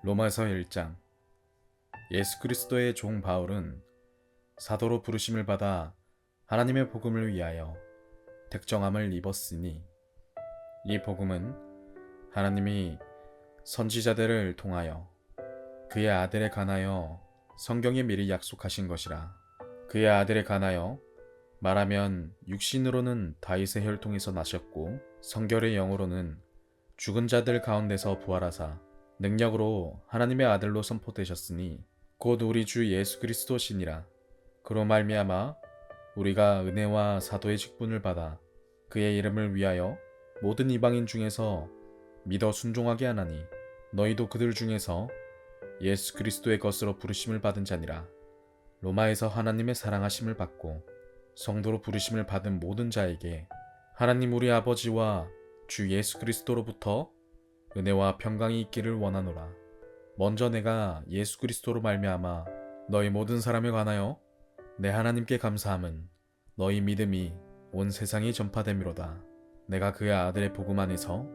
로마서 1장. 예수 그리스도의 종 바울은 사도로 부르심을 받아 하나님의 복음을 위하여 택정함을 입었으니, 이 복음은 하나님이 선지자들을 통하여 그의 아들에 관하여 성경에 미리 약속하신 것이라. 그의 아들에 관하여 말하면 육신으로는 다윗의 혈통에서 나셨고 성결의 영으로는 죽은 자들 가운데서 부활하사 능력으로 하나님의 아들로 선포되셨으니 곧 우리 주 예수 그리스도시니라. 그로 말미암아 우리가 은혜와 사도의 직분을 받아 그의 이름을 위하여 모든 이방인 중에서 믿어 순종하게 하나니, 너희도 그들 중에서 예수 그리스도의 것으로 부르심을 받은 자니라. 로마에서 하나님의 사랑하심을 받고 성도로 부르심을 받은 모든 자에게 하나님 우리 아버지와 주 예수 그리스도로부터 은혜와 평강이 있기를 원하노라. 먼저 내가 예수 그리스도로 말미암아 너희 모든 사람에 관하여 내 하나님께 감사함은 너희 믿음이 온 세상에 전파됨이로다. 내가 그의 아들의 복음 안에서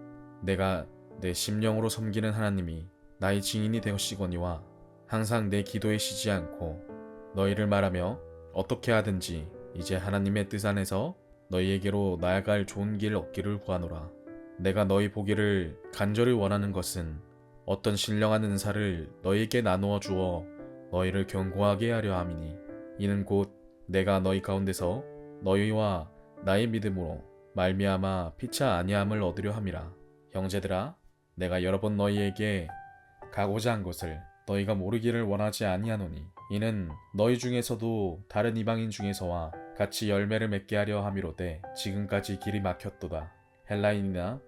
내가 내 심령으로 섬기는 하나님이 나의 증인이 되었시거니와, 항상 내 기도에 쉬지 않고 너희를 말하며 어떻게 하든지 이제 하나님의 뜻 안에서 너희에게로 나아갈 좋은 길 얻기를 구하노라. 내가 너희 보기를 간절히 원하는 것은 어떤 신령한 은사를 너희에게 나누어 주어 너희를 견고하게 하려 함이니, 이는 곧 내가 너희 가운데서 너희와 나의 믿음으로 말미암아 피차 아니함을 얻으려 함이라. 형제들아, 내가 여러 번 너희에게 가고자 한 것을 너희가 모르기를 원하지 아니하노니, 이는 너희 중에서도 다른 이방인 중에서와 같이 열매를 맺게 하려 함이로되 지금까지 길이 막혔도다. 헬라인이나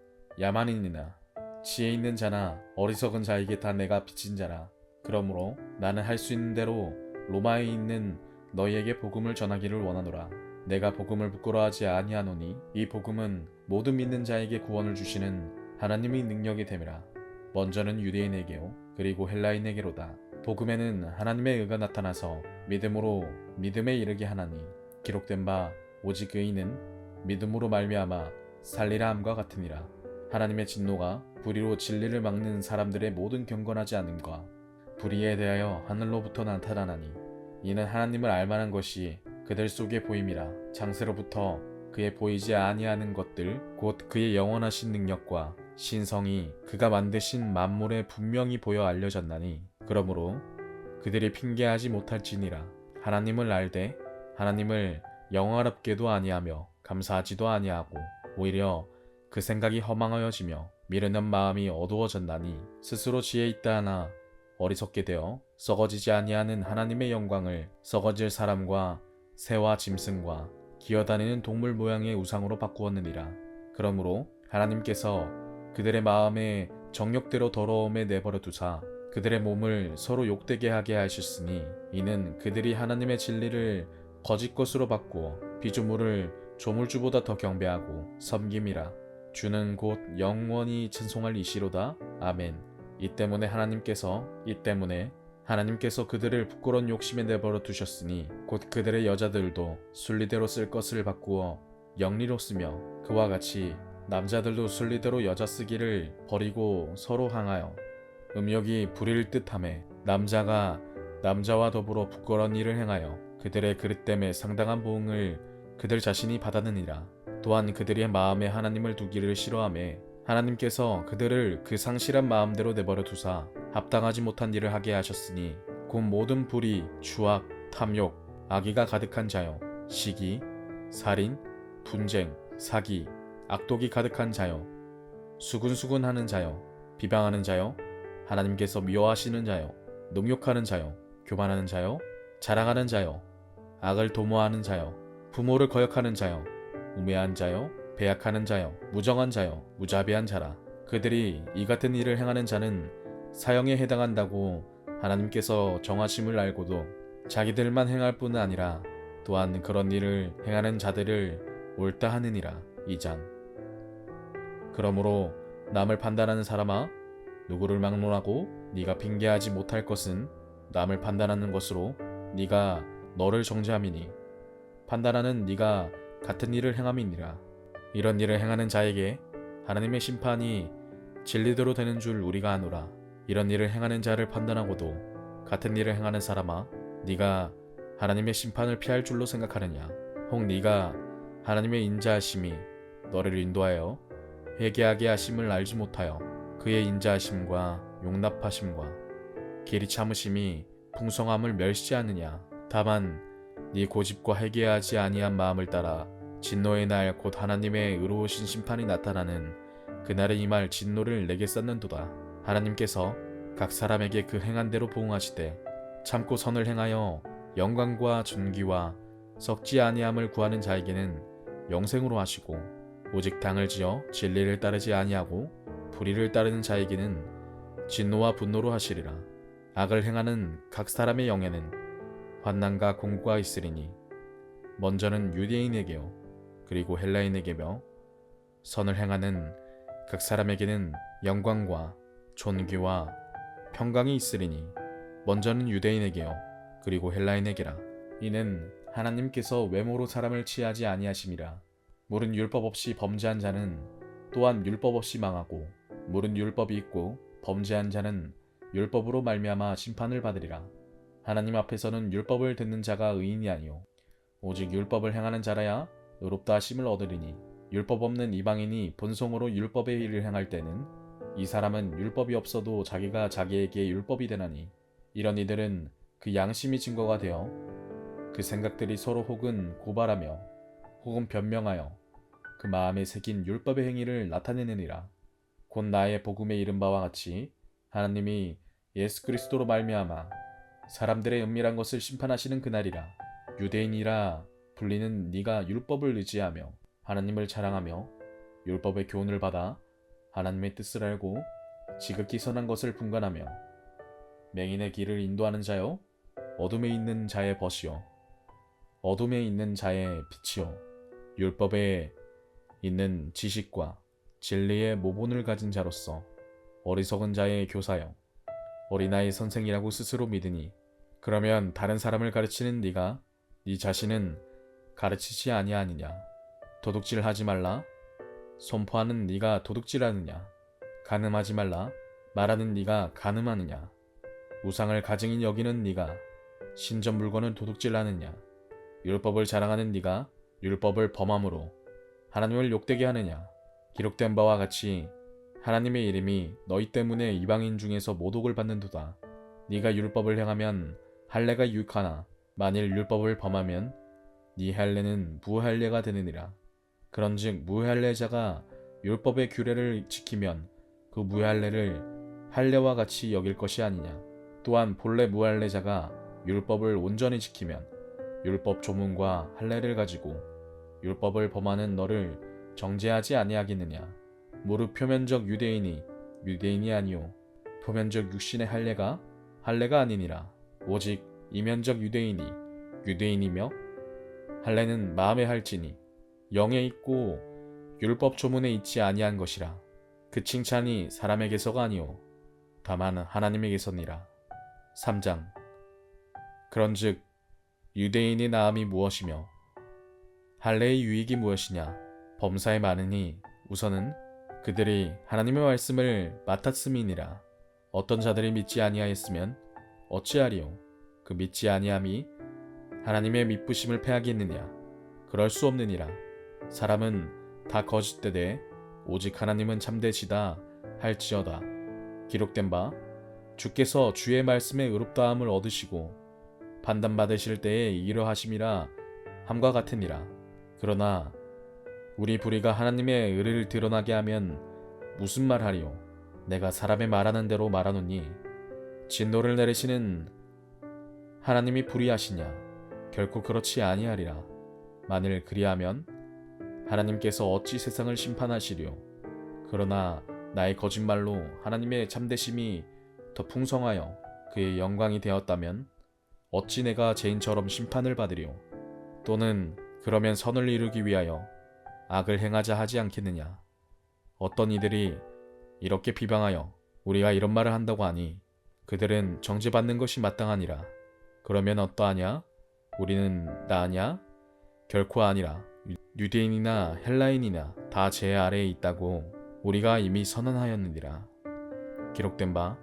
야만인이나 지혜 있는 자나 어리석은 자에게 다 내가 빚진 자라. 그러므로 나는 할 수 있는 대로 로마에 있는 너희에게 복음을 전하기를 원하노라. 내가 복음을 부끄러워하지 아니하노니 이 복음은 모든 믿는 자에게 구원을 주시는 하나님의 능력이 됨이라. 먼저는 유대인에게요 그리고 헬라인에게로다. 복음에는 하나님의 의가 나타나서 믿음으로 믿음에 이르게 하나니, 기록된 바 오직 의인은 믿음으로 말미암아 살리라 함과 같으니라. 하나님의 진노가 불의로 진리를 막는 사람들의 모든 경건하지 않음과 불의에 대하여 하늘로부터 나타나나니, 이는 하나님을 알만한 것이 그들 속에 보임이라. 창세로부터 그의 보이지 아니하는 것들 곧 그의 영원하신 능력과 신성이 그가 만드신 만물에 분명히 보여 알려졌나니, 그러므로 그들이 핑계하지 못할지니라. 하나님을 알되 하나님을 영화롭게도 아니하며 감사하지도 아니하고 오히려 그 생각이 허망하여지며 미련한 마음이 어두워졌나니, 스스로 지혜 있다 하나 어리석게 되어 썩어지지 아니하는 하나님의 영광을 썩어질 사람과 새와 짐승과 기어다니는 동물 모양의 우상으로 바꾸었느니라. 그러므로 하나님께서 그들의 마음에 정욕대로 더러움에 내버려 두사 그들의 몸을 서로 욕되게 하게 하셨으니, 이는 그들이 하나님의 진리를 거짓 것으로 바꾸어 피조물을 조물주보다 더 경배하고 섬김이라. 주는 곧 영원히 찬송할 이시로다. 아멘. 이 때문에 하나님께서 그들을 부끄러운 욕심에 내버려 두셨으니 곧 그들의 여자들도 순리대로 쓸 것을 바꾸어 영리로 쓰며, 그와 같이 남자들도 순리대로 여자 쓰기를 버리고 서로 항하여 음욕이 불의를 뜻하매, 남자가 남자와 더불어 부끄러운 일을 행하여 그들의 그릇됨에 상당한 보응을 그들 자신이 받았느니라. 또한 그들의 마음에 하나님을 두기를 싫어하매 하나님께서 그들을 그 상실한 마음대로 내버려 두사 합당하지 못한 일을 하게 하셨으니, 곧 모든 불의, 추악, 탐욕, 악의가 가득한 자요, 시기, 살인, 분쟁, 사기, 악독이 가득한 자요, 수군수군하는 자요, 비방하는 자요, 하나님께서 미워하시는 자요, 능욕하는 자요, 교만하는 자요, 자랑하는 자요, 악을 도모하는 자요, 부모를 거역하는 자요, 우매한 자요, 배약하는 자요, 무정한 자요, 무자비한 자라. 그들이 이 같은 일을 행하는 자는 사형에 해당한다고 하나님께서 정하심을 알고도 자기들만 행할 뿐 아니라 또한 그런 일을 행하는 자들을 옳다 하느니라. 2장. 그러므로 남을 판단하는 사람아, 누구를 막론하고 네가 핑계하지 못할 것은 남을 판단하는 것으로 네가 너를 정죄함이니, 판단하는 네가 같은 일을 행함이니라. 이런 일을 행하는 자에게 하나님의 심판이 진리대로 되는 줄 우리가 아노라. 이런 일을 행하는 자를 판단하고도 같은 일을 행하는 사람아, 네가 하나님의 심판을 피할 줄로 생각하느냐? 혹 네가 하나님의 인자하심이 너를 인도하여 회개하게 하심을 알지 못하여 그의 인자하심과 용납하심과 길이 참으심이 풍성함을 멸시하느냐? 다만 네 고집과 회개하지 아니한 마음을 따라 진노의 날 곧 하나님의 의로우신 심판이 나타나는 그날에 임할 진노를 내게 쏟는도다. 하나님께서 각 사람에게 그 행한 대로 보응하시되 참고 선을 행하여 영광과 존귀와 썩지 아니함을 구하는 자에게는 영생으로 하시고, 오직 당을 지어 진리를 따르지 아니하고 불의를 따르는 자에게는 진노와 분노로 하시리라. 악을 행하는 각 사람의 영에는 환난과 공고가 있으리니 먼저는 유대인에게요 그리고 헬라인에게며, 선을 행하는 각 사람에게는 영광과 존귀와 평강이 있으리니 먼저는 유대인에게요 그리고 헬라인에게라. 이는 하나님께서 외모로 사람을 취하지 아니하심이라. 물은 율법 없이 범죄한 자는 또한 율법 없이 망하고, 물은 율법이 있고 범죄한 자는 율법으로 말미암아 심판을 받으리라. 하나님 앞에서는 율법을 듣는 자가 의인이 아니요 오직 율법을 행하는 자라야 의롭다 하심을 얻으리니, 율법 없는 이방인이 본성으로 율법의 일을 행할 때는 이 사람은 율법이 없어도 자기가 자기에게 율법이 되나니, 이런 이들은 그 양심이 증거가 되어 그 생각들이 서로 혹은 고발하며 혹은 변명하여 그 마음에 새긴 율법의 행위를 나타내느니라. 곧 나의 복음에 이른 바와 같이 하나님이 예수 그리스도로 말미암아 사람들의 은밀한 것을 심판하시는 그날이라. 유대인이라 불리는 네가 율법을 의지하며 하나님을 자랑하며 율법의 교훈을 받아 하나님의 뜻을 알고 지극히 선한 것을 분간하며, 맹인의 길을 인도하는 자여, 어둠에 있는 자의 벗이요 어둠에 있는 자의 빛이요 율법에 있는 지식과 진리의 모본을 가진 자로서 어리석은 자의 교사여, 어린아이 선생이라고 스스로 믿으니, 그러면 다른 사람을 가르치는 네가 네 자신은 가르치지 아니하느냐? 도둑질하지 말라 선포하는 네가 도둑질하느냐? 간음하지 말라 말하는 네가 간음하느냐? 우상을 가증인 여기는 네가 신전 물건을 도둑질하느냐? 율법을 자랑하는 네가 율법을 범함으로 하나님을 욕되게 하느냐? 기록된 바와 같이 하나님의 이름이 너희 때문에 이방인 중에서 모독을 받는도다. 네가 율법을 행하면 할례가 유익하나 만일 율법을 범하면 네 할례는 무할례가 되느니라. 그런즉 무할례자가 율법의 규례를 지키면 그 무할례를 할례와 같이 여길 것이 아니냐. 또한 본래 무할례자가 율법을 온전히 지키면 율법 조문과 할례를 가지고 율법을 범하는 너를 정죄하지 아니하겠느냐. 무릇 표면적 유대인이 유대인이 아니요 표면적 육신의 할례가 할례가 아니니라. 오직 이면적 유대인이 유대인이며 할례는 마음에 할지니 영에 있고 율법 조문에 있지 아니한 것이라. 그 칭찬이 사람에게서가 아니요 다만 하나님에게서니라. 3장. 그런즉 유대인의 나음이 무엇이며 할례의 유익이 무엇이냐? 범사에 많으니 우선은 그들이 하나님의 말씀을 맡았음이니라. 어떤 자들이 믿지 아니하였으면 어찌하리요? 그 믿지 아니함이 하나님의 미쁘심을 패하겠느냐? 그럴 수 없느니라. 사람은 다 거짓되되 오직 하나님은 참되시다 할지어다. 기록된 바 주께서 주의 말씀에 의롭다함을 얻으시고 판단받으실 때에 이러하심이라 함과 같으니라. 그러나 우리 불의가 하나님의 의를 드러나게 하면 무슨 말하리요? 내가 사람의 말하는 대로 말하노니 진노를 내리시는 하나님이 불의하시냐? 결코 그렇지 아니하리라. 만일 그리하면 하나님께서 어찌 세상을 심판하시리요? 그러나 나의 거짓말로 하나님의 참되심이 더 풍성하여 그의 영광이 되었다면 어찌 내가 죄인처럼 심판을 받으리요? 또는 그러면 선을 이루기 위하여 악을 행하자 하지 않겠느냐? 어떤 이들이 이렇게 비방하여 우리가 이런 말을 한다고 하니 그들은 정죄받는 것이 마땅하니라. 그러면 어떠하냐? 우리는 나으냐? 결코 아니라. 유대인이나 헬라인이나 다 제 아래에 있다고 우리가 이미 선언하였느니라. 기록된 바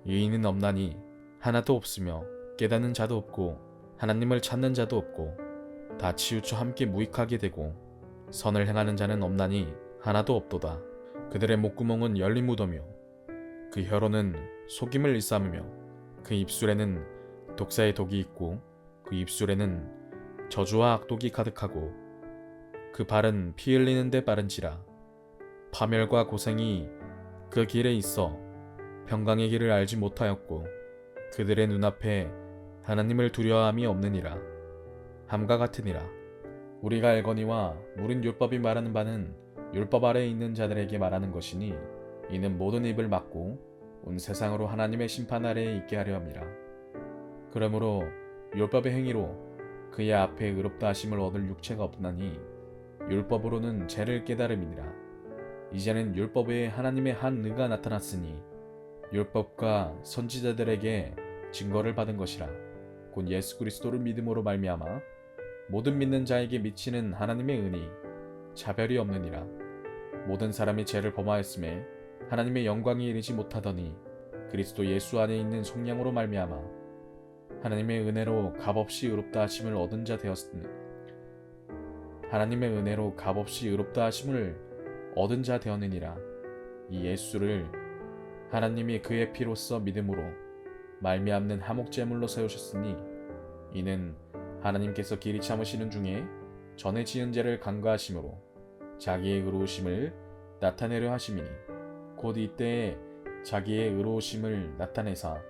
의인은 없나니 하나도 없으며 깨닫는 자도 없고 하나님을 찾는 자도 없고 다 치우쳐 함께 무익하게 되고 선을 행하는 자는 없나니 하나도 없도다. 그들의 목구멍은 열린 무덤이요 그 혀로는 속임을 일삼으며 그 입술에는 독사의 독이 있고 그 입술에는 저주와 악독이 가득하고 그 발은 피 흘리는 데 빠른지라. 파멸과 고생이 그 길에 있어 평강의 길을 알지 못하였고 그들의 눈앞에 하나님을 두려워함이 없느니라. 함과 같으니라. 우리가 알거니와 물은 율법이 말하는 바는 율법 아래에 있는 자들에게 말하는 것이니 이는 모든 입을 막고 온 세상으로 하나님의 심판 아래에 있게 하려 함이라. 그러므로 율법의 행위로 그의 앞에 의롭다 하심을 얻을 육체가 없나니 율법으로는 죄를 깨달음이니라. 이제는 율법 외에 하나님의 한 의가 나타났으니 율법과 선지자들에게 증거를 받은 것이라. 곧 예수 그리스도를 믿음으로 말미암아 모든 믿는 자에게 미치는 하나님의 은이 차별이 없느니라. 모든 사람이 죄를 범하였음에 하나님의 영광에 이르지 못하더니 그리스도 예수 안에 있는 속량으로 말미암아 하나님의 은혜로 값없이 의롭다 하심을 얻은 자 되었으니 하나님의 은혜로 값없이 의롭다 하심을 얻은 자 되었느니라. 이 예수를 하나님이 그의 피로써 믿음으로 말미암는 화목제물로 세우셨으니 이는 하나님께서 길이 참으시는 중에 전에 지은 죄를 간과하심으로 자기의 의로우심을 나타내려 하심이니 곧 이때에 자기의 의로우심을 나타내사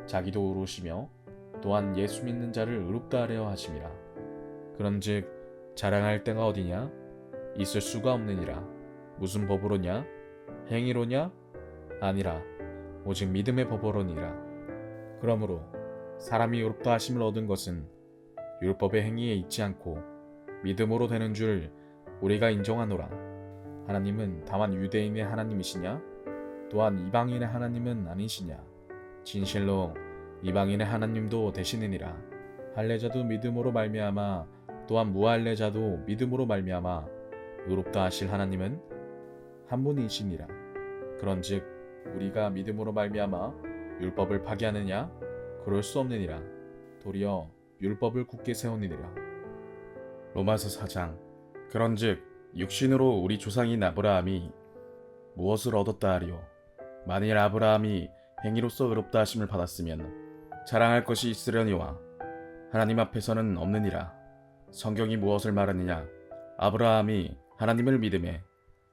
자기도 의로우시며 또한 예수 믿는 자를 의롭다 하려 하심이라. 그런즉 자랑할 때가 어디냐? 있을 수가 없느니라. 무슨 법으로냐? 행위로냐? 아니라 오직 믿음의 법으로니라. 그러므로 사람이 의롭다 하심을 얻은 것은 율법의 행위에 있지 않고 믿음으로 되는 줄 우리가 인정하노라. 하나님은 다만 유대인의 하나님이시냐? 또한 이방인의 하나님은 아니시냐? 진실로 이방인의 하나님도 되시느니라. 할례자도 믿음으로 말미암아 또한 무할례자도 믿음으로 말미암아 의롭다 하실 하나님은 한 분이시니라. 그런즉 우리가 믿음으로 말미암아 율법을 파기하느냐? 그럴 수 없느니라. 도리어 율법을 굳게 세우느니라. 로마서 4장. 그런즉 육신으로 우리 조상인 아브라함이 무엇을 얻었다 하리요? 만일 아브라함이 행위로서 의롭다 하심을 받았으면 자랑할 것이 있으려니와 하나님 앞에서는 없느니라. 성경이 무엇을 말하느냐? 아브라함이 하나님을 믿음에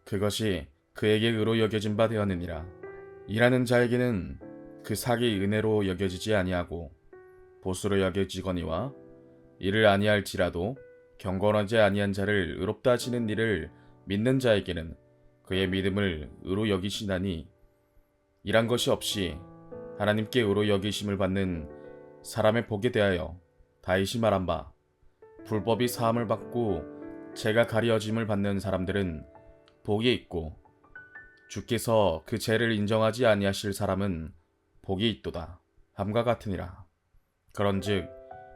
그것이 그에게 의로 여겨진 바 되었느니라. 일하는 자에게는 그 삭이 은혜로 여겨지지 아니하고 보수로 여겨지거니와 이를 아니할지라도 경건하지 아니한 자를 의롭다 하시는 일을 믿는 자에게는 그의 믿음을 의로 여기시나니 일한 것이 없이 하나님께 의로 여기심을 받는 사람의 복에 대하여 다윗이 말한 바 불법이 사함을 받고 죄가 가려짐을 받는 사람들은 복이 있고 주께서 그 죄를 인정하지 아니하실 사람은 복이 있도다. 함과 같으니라. 그런즉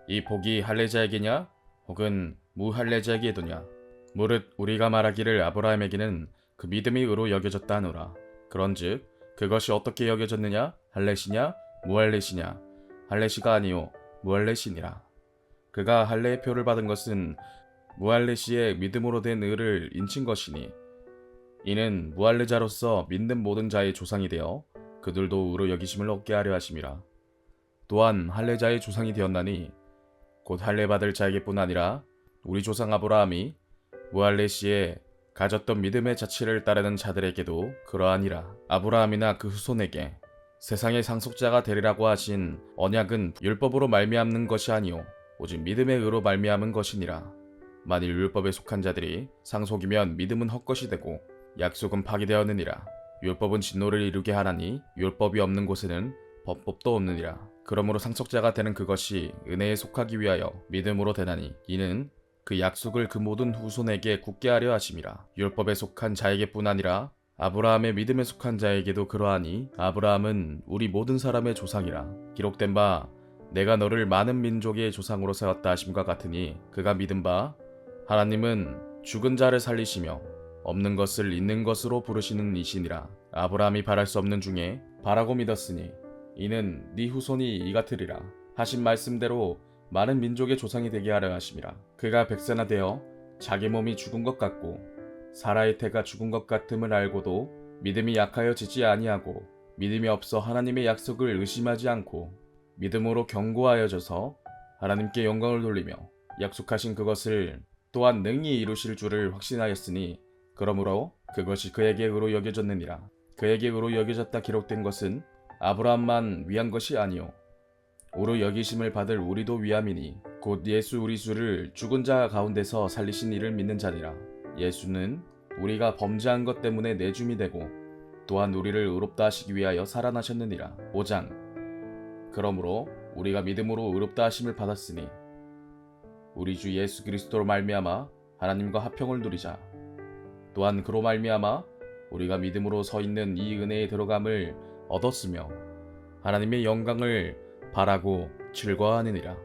이 복이 할례자에게냐 혹은 무할례자에게도냐? 무릇 우리가 말하기를 아브라함에게는 그 믿음이 의로 여겨졌다 하노라. 그런즉 그것이 어떻게 여겨졌느냐? 할례시냐 무할례시냐? 할례시가 아니요 무할례시니라. 그가 할례의 표를 받은 것은 무할례시의 믿음으로 된 의를 인친 것이니 이는 무할례자로서 믿는 모든 자의 조상이 되어 그들도 의로 여기심을 얻게 하려 하심이라. 또한 할례자의 조상이 되었나니 곧 할례 받을 자에게뿐 아니라 우리 조상 아브라함이 무할례시에 가졌던 믿음의 자취를 따르는 자들에게도 그러하니라. 아브라함이나 그 후손에게 세상의 상속자가 되리라고 하신 언약은 율법으로 말미암는 것이 아니요 오직 믿음의 의로 말미암은 것이니라. 만일 율법에 속한 자들이 상속이면 믿음은 헛것이 되고 약속은 파기되었느니라. 율법은 진노를 이루게 하나니 율법이 없는 곳에는 법도 없느니라. 그러므로 상속자가 되는 그것이 은혜에 속하기 위하여 믿음으로 되나니 이는 그 약속을 그 모든 후손에게 굳게 하려 하심이라. 율법에 속한 자에게뿐 아니라 아브라함의 믿음에 속한 자에게도 그러하니 아브라함은 우리 모든 사람의 조상이라. 기록된 바 내가 너를 많은 민족의 조상으로 세웠다 하심과 같으니 그가 믿은 바 하나님은 죽은 자를 살리시며 없는 것을 있는 것으로 부르시는 이시니라. 아브라함이 바랄 수 없는 중에 바라고 믿었으니 이는 네 후손이 이같으리라 하신 말씀대로 많은 민족의 조상이 되게 하려 하심이라. 그가 백세나 되어 자기 몸이 죽은 것 같고 사라의 태가 죽은 것 같음을 알고도 믿음이 약하여지지 아니하고 믿음이 없어 하나님의 약속을 의심하지 않고 믿음으로 견고하여져서 하나님께 영광을 돌리며 약속하신 그것을 또한 능히 이루실 줄을 확신하였으니 그러므로 그것이 그에게 의로 여겨졌느니라. 그에게 의로 여겨졌다 기록된 것은 아브라함만 위한 것이 아니요 의로 여기심을 받을 우리도 위함이니 곧 예수 우리 주를 죽은 자 가운데서 살리신 이를 믿는 자니라. 예수는 우리가 범죄한 것 때문에 내줌이 되고 또한 우리를 의롭다 하시기 위하여 살아나셨느니라. 5장. 그러므로 우리가 믿음으로 의롭다 하심을 받았으니 우리 주 예수 그리스도로 말미암아 하나님과 화평을 누리자. 또한 그로 말미암아 우리가 믿음으로 서 있는 이 은혜에 들어감을 얻었으며 하나님의 영광을 바라고 즐거워하느니라.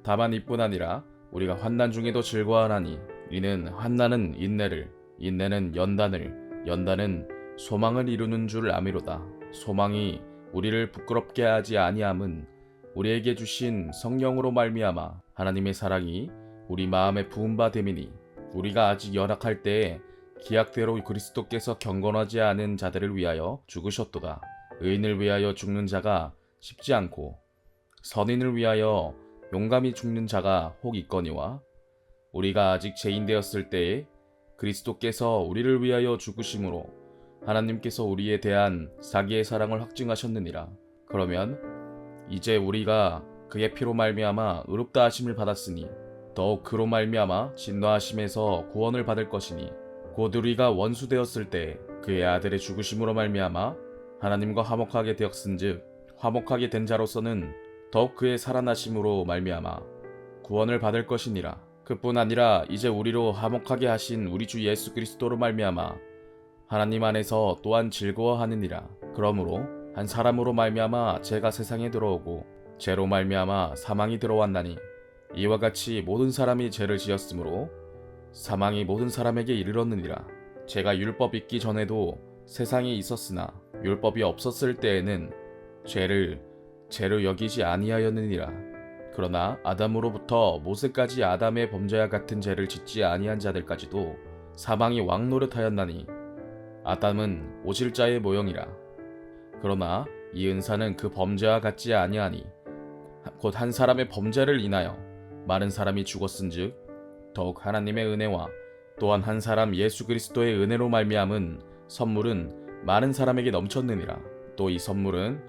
다만 이뿐 아니라 우리가 환난 중에도 즐거워하나니 이는 환난은 인내를, 인내는 연단을, 연단은 소망을 이루는 줄 아미로다. 소망이 우리를 부끄럽게 하지 아니함은 우리에게 주신 성령으로 말미암아 하나님의 사랑이 우리 마음에 부은 바 됨이니 우리가 아직 연약할 때에 기약대로 그리스도께서 경건하지 않은 자들을 위하여 죽으셨도다. 의인을 위하여 죽는 자가 쉽지 않고 선인을 위하여 용감히 죽는 자가 혹 있거니와 우리가 아직 죄인 되었을 때에 그리스도께서 우리를 위하여 죽으심으로 하나님께서 우리에 대한 자기의 사랑을 확증하셨느니라. 그러면 이제 우리가 그의 피로 말미암아 의롭다 하심을 받았으니 더욱 그로 말미암아 진노하심에서 구원을 받을 것이니 곧 우리가 원수 되었을 때 그의 아들의 죽으심으로 말미암아 하나님과 화목하게 되었은즉 화목하게 된 자로서는 더욱 그의 살아나심으로 말미암아 구원을 받을 것이니라. 그뿐 아니라 이제 우리로 화목하게 하신 우리 주 예수 그리스도로 말미암아 하나님 안에서 또한 즐거워하느니라. 그러므로 한 사람으로 말미암아 죄가 세상에 들어오고 죄로 말미암아 사망이 들어왔나니 이와 같이 모든 사람이 죄를 지었으므로 사망이 모든 사람에게 이르렀느니라. 죄가 율법 있기 전에도 세상에 있었으나 율법이 없었을 때에는 죄를 죄로 여기지 아니하였느니라. 그러나 아담으로부터 모세까지 아담의 범죄와 같은 죄를 짓지 아니한 자들까지도 사망이 왕노릇하였나니 아담은 오실자의 모형이라. 그러나 이 은사는 그 범죄와 같지 아니하니 곧 한 사람의 범죄를 인하여 많은 사람이 죽었은즉 더욱 하나님의 은혜와 또한 한 사람 예수 그리스도의 은혜로 말미암은 선물은 많은 사람에게 넘쳤느니라. 또 이 선물은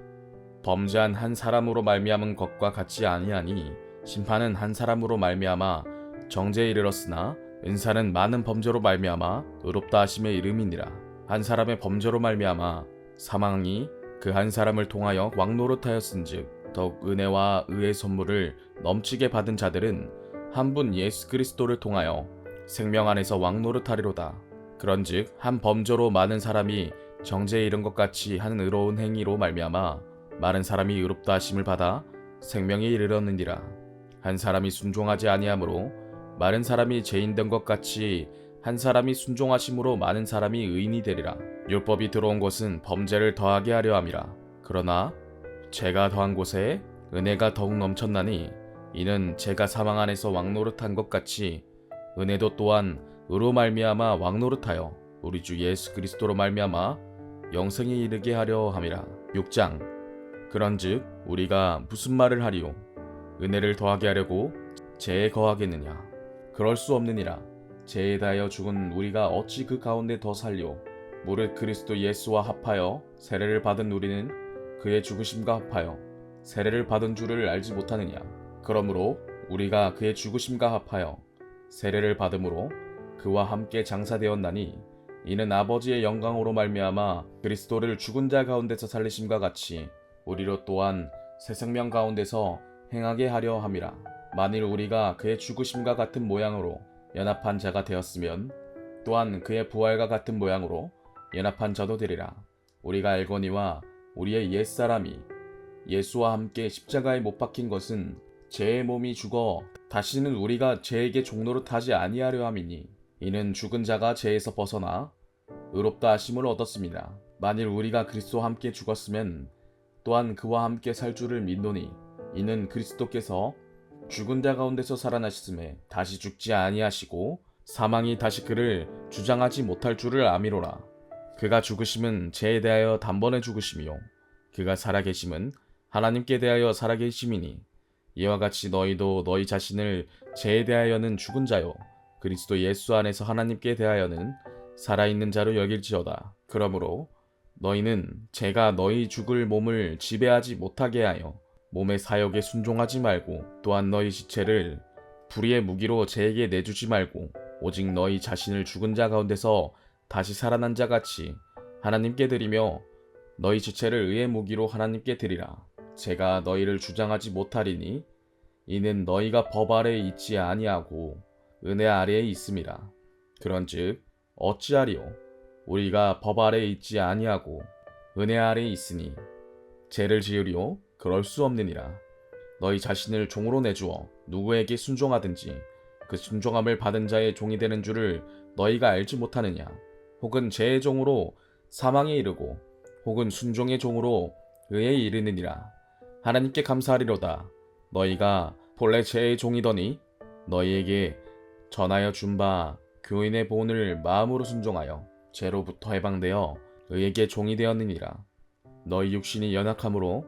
범죄한 한 사람으로 말미암은 것과 같지 아니하니 심판은 한 사람으로 말미암아 정죄에 이르렀으나 은사는 많은 범죄로 말미암아 의롭다 하심의 이름이니라. 한 사람의 범죄로 말미암아 사망이 그 한 사람을 통하여 왕노릇하였은즉 더욱 은혜와 의의 선물을 넘치게 받은 자들은 한 분 예수 그리스도를 통하여 생명 안에서 왕노릇하리로다. 그런즉 한 범죄로 많은 사람이 정죄에 이른 것 같이 하는 의로운 행위로 말미암아 많은 사람이 의롭다 하심을 받아 생명에 이르렀느니라. 한 사람이 순종하지 아니하므로 많은 사람이 죄인 된 것 같이 한 사람이 순종하심으로 많은 사람이 의인이 되리라. 율법이 들어온 것은 범죄를 더하게 하려 함이라. 그러나 죄가 더한 곳에 은혜가 더욱 넘쳤나니 이는 죄가 사망 안에서 왕노릇한 것 같이 은혜도 또한 의로 말미암아 왕노릇하여 우리 주 예수 그리스도로 말미암아 영생에 이르게 하려 함이라. 6장. 그런즉 우리가 무슨 말을 하리요? 은혜를 더하게 하려고 죄에 거하겠느냐? 그럴 수 없느니라. 죄에 대하여 죽은 우리가 어찌 그 가운데 더 살려? 무릇 그리스도 예수와 합하여 세례를 받은 우리는 그의 죽으심과 합하여 세례를 받은 줄을 알지 못하느냐? 그러므로 우리가 그의 죽으심과 합하여 세례를 받음으로 그와 함께 장사되었나니 이는 아버지의 영광으로 말미암아 그리스도를 죽은 자 가운데서 살리심과 같이 우리로 또한 새 생명 가운데서 행하게 하려 함이라. 만일 우리가 그의 죽으심과 같은 모양으로 연합한 자가 되었으면 또한 그의 부활과 같은 모양으로 연합한 자도 되리라. 우리가 알거니와 우리의 옛사람이 예수와 함께 십자가에 못 박힌 것은 죄의 몸이 죽어 다시는 우리가 죄에게 종노릇하지 아니하려 함이니 이는 죽은 자가 죄에서 벗어나 의롭다 하심을 얻었습니다. 만일 우리가 그리스도와 함께 죽었으면 또한 그와 함께 살 줄을 믿노니 이는 그리스도께서 죽은 자 가운데서 살아나셨음에 다시 죽지 아니하시고 사망이 다시 그를 주장하지 못할 줄을 아미로라. 그가 죽으심은 죄에 대하여 단번에 죽으심이요 그가 살아계심은 하나님께 대하여 살아계심이니 이와 같이 너희도 너희 자신을 죄에 대하여는 죽은 자요 그리스도 예수 안에서 하나님께 대하여는 살아있는 자로 여길지어다. 그러므로 너희는 죄가 너희 죽을 몸을 지배하지 못하게 하여 몸의 사욕에 순종하지 말고 또한 너희 지체를 불의의 무기로 죄에게 내주지 말고 오직 너희 자신을 죽은 자 가운데서 다시 살아난 자 같이 하나님께 드리며 너희 지체를 의의 무기로 하나님께 드리라. 제가 너희를 주장하지 못하리니 이는 너희가 법 아래에 있지 아니하고 은혜 아래에 있음이라. 그런즉 어찌하리요? 우리가 법 아래에 있지 아니하고 은혜 아래에 있으니 죄를 지으리요? 그럴 수 없느니라. 너희 자신을 종으로 내주어 누구에게 순종하든지 그 순종함을 받은 자의 종이 되는 줄을 너희가 알지 못하느냐? 혹은 죄의 종으로 사망에 이르고 혹은 순종의 종으로 의에 이르느니라. 하나님께 감사하리로다. 너희가 본래 죄의 종이더니 너희에게 전하여 준 바 교인의 본을 마음으로 순종하여 죄로부터 해방되어 의에게 종이 되었느니라. 너희 육신이 연약함으로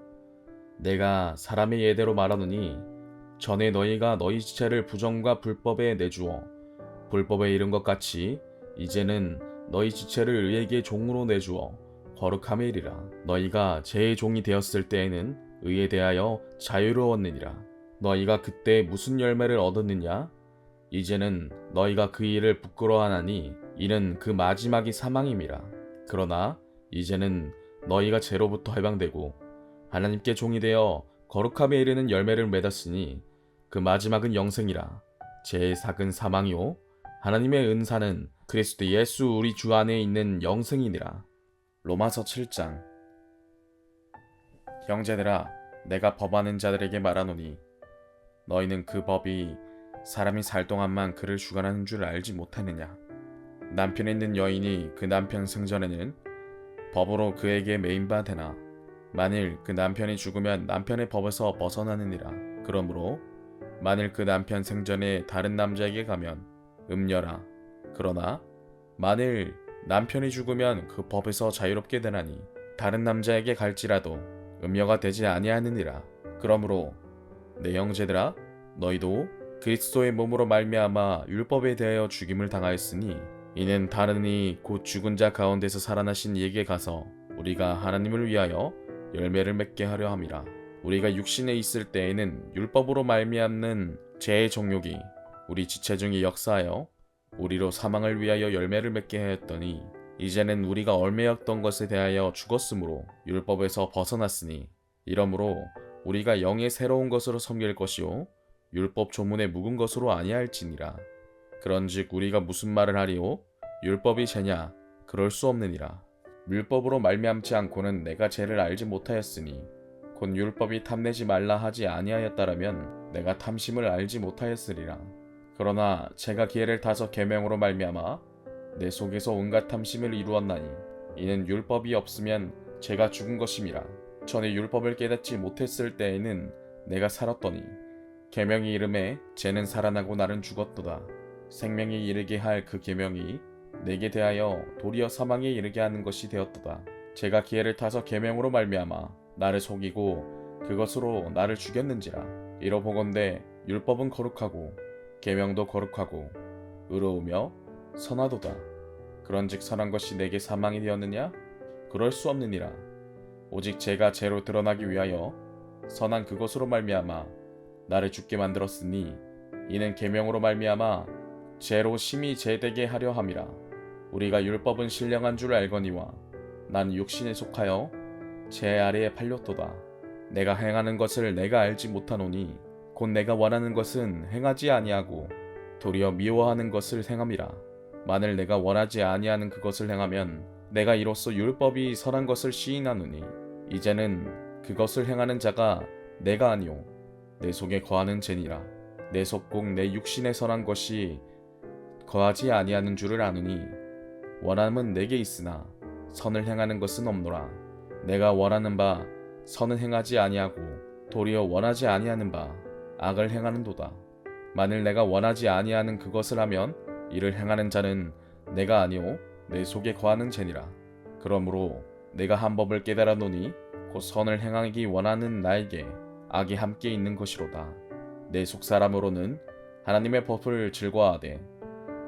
내가 사람의 예대로 말하노니 전에 너희가 너희 지체를 부정과 불법에 내주어 불법에 이른 것 같이 이제는 너희 지체를 의에게 종으로 내주어 거룩함에 이르라. 너희가 죄의 종이 되었을 때에는 의에 대하여 자유로웠느니라. 너희가 그때 무슨 열매를 얻었느냐? 이제는 너희가 그 일을 부끄러워하나니 이는 그 마지막이 사망임이라. 그러나 이제는 너희가 죄로부터 해방되고 하나님께 종이 되어 거룩함에 이르는 열매를 맺었으니 그 마지막은 영생이라. 죄의 삭은 사망이요 하나님의 은사는 그리스도 예수 우리 주 안에 있는 영생이니라. 로마서 7장. 형제들아, 내가 법하는 자들에게 말하노니 너희는 그 법이 사람이 살 동안만 그를 주관하는 줄 알지 못하느냐? 남편에 있는 여인이 그 남편 생전에는 법으로 그에게 매인 바 되나 만일 그 남편이 죽으면 남편의 법에서 벗어나느니라. 그러므로 만일 그 남편 생전에 다른 남자에게 가면 음녀라. 그러나 만일 남편이 죽으면 그 법에서 자유롭게 되나니 다른 남자에게 갈지라도 음녀가 되지 아니하느니라. 그러므로 내 형제들아, 너희도 그리스도의 몸으로 말미암아 율법에 대하여 죽임을 당하였으니 이는 다른 이 곧 죽은 자 가운데서 살아나신 이에게 가서 우리가 하나님을 위하여 열매를 맺게 하려 함이라. 우리가 육신에 있을 때에는 율법으로 말미암는 죄의 정욕이 우리 지체 중에 역사하여 우리로 사망을 위하여 열매를 맺게 하였더니 이제는 우리가 얽매였던 것에 대하여 죽었으므로 율법에서 벗어났으니 이러므로 우리가 영의 새로운 것으로 섬길 것이요 율법 조문에 묵은 것으로 아니할지니라. 그런즉 우리가 무슨 말을 하리요? 율법이 죄냐? 그럴 수 없느니라. 율법으로 말미암지 않고는 내가 죄를 알지 못하였으니 곧 율법이 탐내지 말라 하지 아니하였다라면 내가 탐심을 알지 못하였으리라. 그러나 제가 기회를 타서 계명으로 말미암아 내 속에서 온갖 탐심을 이루었나니 이는 율법이 없으면 죄가 죽은 것임이라. 전에 율법을 깨닫지 못했을 때에는 내가 살았더니 계명이 이름에 죄는 살아나고 나는 죽었도다. 생명에 이르게 할 그 계명이 내게 대하여 도리어 사망에 이르게 하는 것이 되었도다. 제가 기회를 타서 계명으로 말미암아 나를 속이고 그것으로 나를 죽였는지라. 이러보건대 율법은 거룩하고 계명도 거룩하고 의로우며 선하도다. 그런즉 선한 것이 내게 사망이 되었느냐? 그럴 수 없느니라. 오직 죄가 죄로 드러나기 위하여 선한 그것으로 말미암아 나를 죽게 만들었으니 이는 계명으로 말미암아 죄로 심히 죄되게 하려 함이라. 우리가 율법은 신령한 줄 알거니와 난 육신에 속하여 죄 아래에 팔렸도다. 내가 행하는 것을 내가 알지 못하노니 곧 내가 원하는 것은 행하지 아니하고 도리어 미워하는 것을 행함이라. 만일 내가 원하지 아니하는 그것을 행하면 내가 이로써 율법이 선한 것을 시인하노니 이제는 그것을 행하는 자가 내가 아니오 내 속에 거하는 죄니라. 내 속 곧 내 육신에 선한 것이 거하지 아니하는 줄을 아느니 원함은 내게 있으나 선을 행하는 것은 없노라. 내가 원하는 바 선은 행하지 아니하고 도리어 원하지 아니하는 바 악을 행하는도다. 만일 내가 원하지 아니하는 그것을 하면 이를 행하는 자는 내가 아니오 내 속에 거하는 죄니라. 그러므로 내가 한 법을 깨달아 노니 곧 선을 행하기 원하는 나에게 악이 함께 있는 것이로다. 내 속사람으로는 하나님의 법을 즐거워하되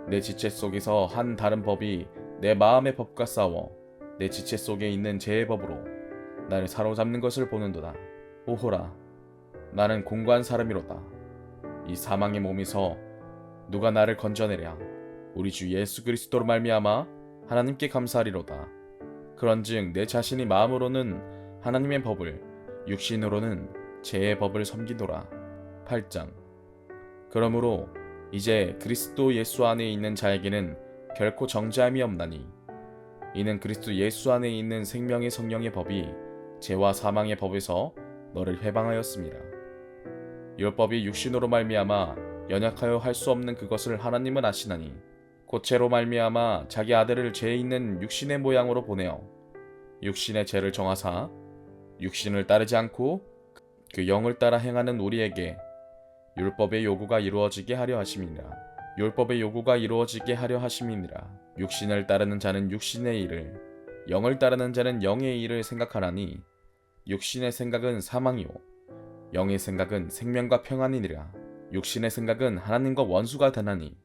내 지체 속에서 한 다른 법이 내 마음의 법과 싸워 내 지체 속에 있는 죄의 법으로 나를 사로잡는 것을 보는도다. 오호라, 나는 공고한 사람이로다. 이 사망의 몸에서 누가 나를 건져내랴. 우리 주 예수 그리스도로 말미암아 하나님께 감사하리로다. 그런즉 내 자신이 마음으로는 하나님의 법을, 육신으로는 죄의 법을 섬기노라. 8장. 그러므로 이제 그리스도 예수 안에 있는 자에게는 결코 정죄함이 없나니 이는 그리스도 예수 안에 있는 생명의 성령의 법이 죄와 사망의 법에서 너를 해방하였습니다. 율법이 육신으로 말미암아 연약하여 할 수 없는 그것을 하나님은 아시나니 곧 죄로 말미암아 자기 아들을 죄 있는 육신의 모양으로 보내어 육신의 죄를 정하사 육신을 따르지 않고 그 영을 따라 행하는 우리에게 율법의 요구가 이루어지게 하려 하심이니라. 율법의 요구가 이루어지게 하려 하심이니라. 육신을 따르는 자는 육신의 일을, 영을 따르는 자는 영의 일을 생각하나니 육신의 생각은 사망이요 영의 생각은 생명과 평안이니라. 육신의 생각은 하나님과 원수가 되나니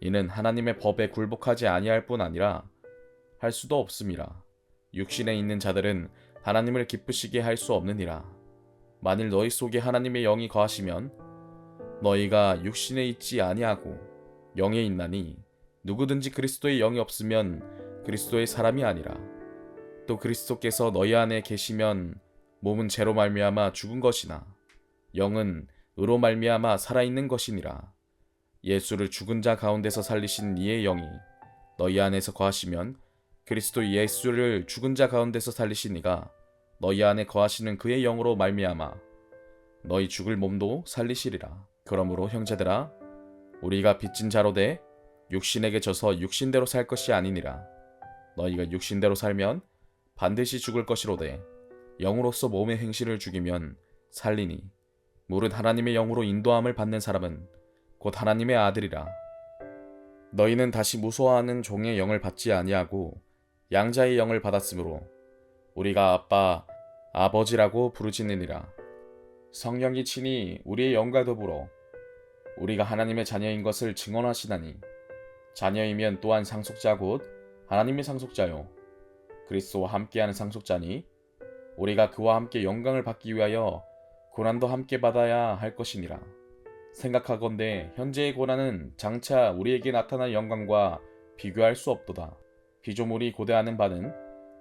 이는 하나님의 법에 굴복하지 아니할 뿐 아니라 할 수도 없음이라. 육신에 있는 자들은 하나님을 기쁘시게 할 수 없느니라. 만일 너희 속에 하나님의 영이 거하시면 너희가 육신에 있지 아니하고 영에 있나니 누구든지 그리스도의 영이 없으면 그리스도의 사람이 아니라. 또 그리스도께서 너희 안에 계시면 몸은 죄로 말미암아 죽은 것이나 영은 의로 말미암아 살아있는 것이니라. 예수를 죽은 자 가운데서 살리신 이의 영이 너희 안에서 거하시면 그리스도 예수를 죽은 자 가운데서 살리신 이가 너희 안에 거하시는 그의 영으로 말미암아 너희 죽을 몸도 살리시리라. 그러므로 형제들아, 우리가 빚진 자로 돼 육신에게 져서 육신대로 살 것이 아니니라. 너희가 육신대로 살면 반드시 죽을 것이로되 영으로서 몸의 행실을 죽이면 살리니 무릇 하나님의 영으로 인도함을 받는 사람은 곧 하나님의 아들이라. 너희는 다시 무소하는 종의 영을 받지 아니하고 양자의 영을 받았으므로 우리가 아빠, 아버지라고 부르짖느니라. 성령이 친히 우리의 영과 더불어 우리가 하나님의 자녀인 것을 증언하시나니 자녀이면 또한 상속자 곧 하나님의 상속자요 그리스도와 함께하는 상속자니 우리가 그와 함께 영광을 받기 위하여 고난도 함께 받아야 할 것이니라. 생각하건대 현재의 고난은 장차 우리에게 나타날 영광과 비교할 수 없도다. 피조물이 고대하는 바는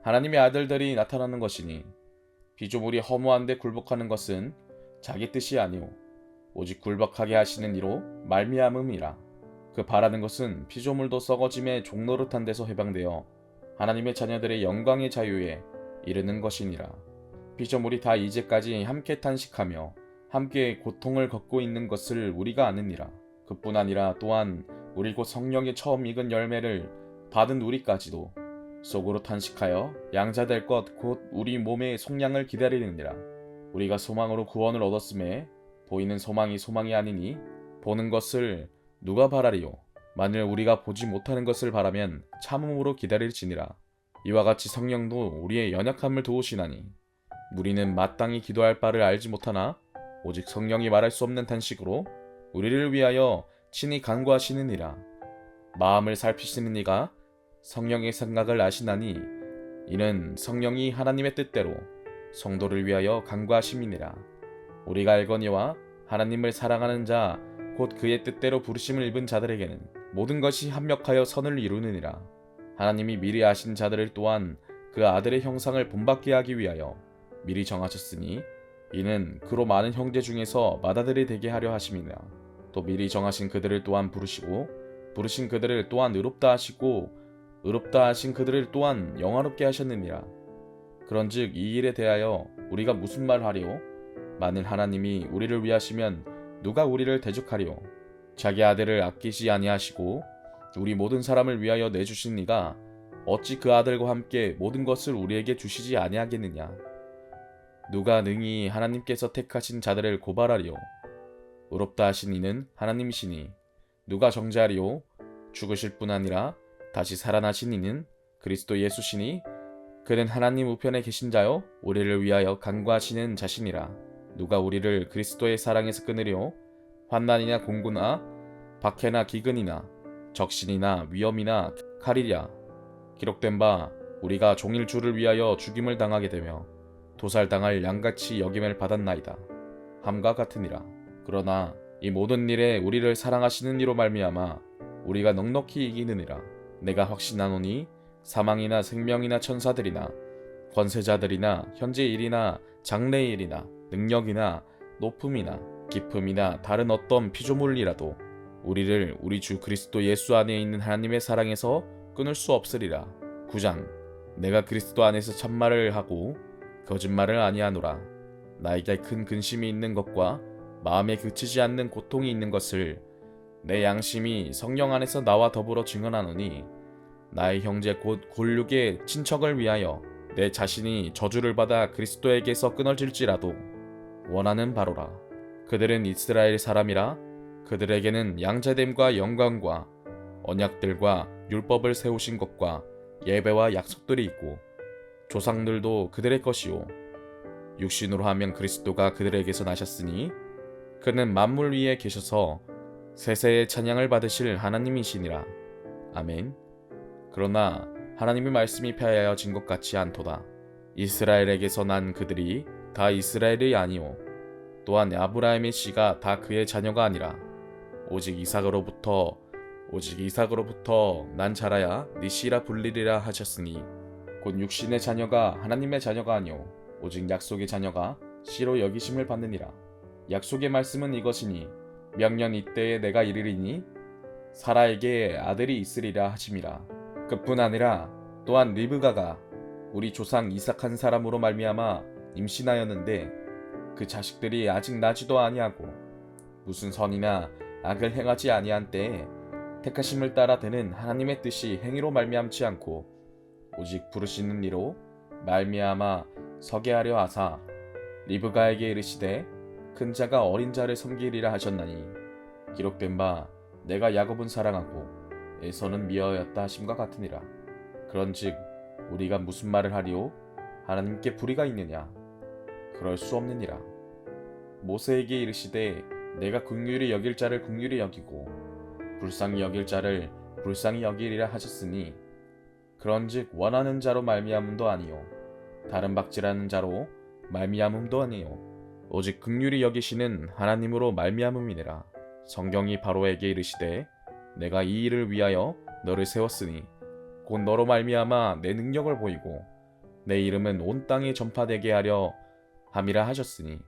하나님의 아들들이 나타나는 것이니 피조물이 허무한 데 굴복하는 것은 자기 뜻이 아니오 오직 굴복하게 하시는 이로 말미암음이라. 그 바라는 것은 피조물도 썩어짐의 종노릇한 데서 해방되어 하나님의 자녀들의 영광의 자유에 이르는 것이니라. 피조물이 다 이제까지 함께 탄식하며 함께 고통을 겪고 있는 것을 우리가 아느니라. 그뿐 아니라 또한 우리 곧 성령의 처음 익은 열매를 받은 우리까지도 속으로 탄식하여 양자될 것 곧 우리 몸의 속량을 기다리느니라. 우리가 소망으로 구원을 얻었음에 보이는 소망이 소망이 아니니 보는 것을 누가 바라리요. 만일 우리가 보지 못하는 것을 바라면 참음으로 기다릴지니라. 이와 같이 성령도 우리의 연약함을 도우시나니 우리는 마땅히 기도할 바를 알지 못하나 오직 성령이 말할 수 없는 탄식으로 우리를 위하여 친히 간구하시느니라. 마음을 살피시는 이가 성령의 생각을 아시나니 이는 성령이 하나님의 뜻대로 성도를 위하여 간구하심이니라. 우리가 알거니와 하나님을 사랑하는 자 곧 그의 뜻대로 부르심을 입은 자들에게는 모든 것이 합력하여 선을 이루느니라. 하나님이 미리 아신 자들을 또한 그 아들의 형상을 본받게 하기 위하여 미리 정하셨으니 이는 그로 많은 형제 중에서 맏아들이 되게 하려 하심이니라. 또 미리 정하신 그들을 또한 부르시고 부르신 그들을 또한 의롭다 하시고 의롭다 하신 그들을 또한 영화롭게 하셨느니라. 그런즉 이 일에 대하여 우리가 무슨 말하리요? 만일 하나님이 우리를 위하시면 누가 우리를 대적하리요? 자기 아들을 아끼지 아니하시고 우리 모든 사람을 위하여 내주신 이가 어찌 그 아들과 함께 모든 것을 우리에게 주시지 아니하겠느냐? 누가 능히 하나님께서 택하신 자들을 고발하리요? 의롭다 하신 이는 하나님이시니 누가 정죄하리요? 죽으실 뿐 아니라 다시 살아나신 이는 그리스도 예수시니 그는 하나님 우편에 계신 자요 우리를 위하여 간구하시는 자시니라. 누가 우리를 그리스도의 사랑에서 끊으리요? 환난이나 공고나 박해나 기근이나 적신이나 위험이나 칼이랴. 기록된 바 우리가 종일 주를 위하여 죽임을 당하게 되며 도살당할 양같이 여김을 받았나이다. 함과 같으니라. 그러나 이 모든 일에 우리를 사랑하시는 이로 말미암아 우리가 넉넉히 이기느니라. 내가 확신하노니 사망이나 생명이나 천사들이나 권세자들이나 현재 일이나 장래 일이나 능력이나 높음이나 깊음이나 다른 어떤 피조물이라도 우리를 우리 주 그리스도 예수 안에 있는 하나님의 사랑에서 끊을 수 없으리라. 9장. 내가 그리스도 안에서 참말을 하고 거짓말을 아니하노라. 나에게 큰 근심이 있는 것과 마음에 그치지 않는 고통이 있는 것을 내 양심이 성령 안에서 나와 더불어 증언하노니 나의 형제 곧 골육의 친척을 위하여 내 자신이 저주를 받아 그리스도에게서 끊어질지라도 원하는 바로라. 그들은 이스라엘 사람이라. 그들에게는 양자됨과 영광과 언약들과 율법을 세우신 것과 예배와 약속들이 있고 조상들도 그들의 것이요 육신으로 하면 그리스도가 그들에게서 나셨으니 그는 만물 위에 계셔서 세세의 찬양을 받으실 하나님이시니라. 아멘. 그러나 하나님의 말씀이 폐하여진 것 같지 않도다. 이스라엘에게서 난 그들이 다 이스라엘이 아니오 또한 아브라함의 씨가 다 그의 자녀가 아니라 오직 이삭으로부터 난 자라야 네 씨라 불리리라 하셨으니 곧 육신의 자녀가 하나님의 자녀가 아니오 오직 약속의 자녀가 씨로 여기심을 받느니라. 약속의 말씀은 이것이니 명년 이때에 내가 이르리니 사라에게 아들이 있으리라 하심이라. 그뿐 아니라 또한 리브가가 우리 조상 이삭 한 사람으로 말미암아 임신하였는데 그 자식들이 아직 나지도 아니하고 무슨 선이나 악을 행하지 아니한 때에 택하심을 따라 되는 하나님의 뜻이 행위로 말미암지 않고 오직 부르시는 이로 말미암아 서게 하려 하사 리브가에게 이르시되 큰 자가 어린 자를 섬기리라 하셨나니 기록된 바 내가 야곱은 사랑하고 에서는 미워하였다 하심과 같으니라. 그런즉 우리가 무슨 말을 하리오? 하나님께 불의가 있느냐? 그럴 수 없느니라. 모세에게 이르시되 내가 긍휼히 여길 자를 긍휼히 여기고 불쌍히 여길 자를 불쌍히 여기리라 하셨으니 그런즉 원하는 자로 말미암음도 아니요 다른 박질하는 자로 말미암음도 아니요 오직 긍휼히 여기시는 하나님으로 말미암음이니라. 성경이 바로에게 이르시되 내가 이 일을 위하여 너를 세웠으니 곧 너로 말미암아 내 능력을 보이고 내 이름은 온 땅에 전파되게 하려 함이라 하셨으니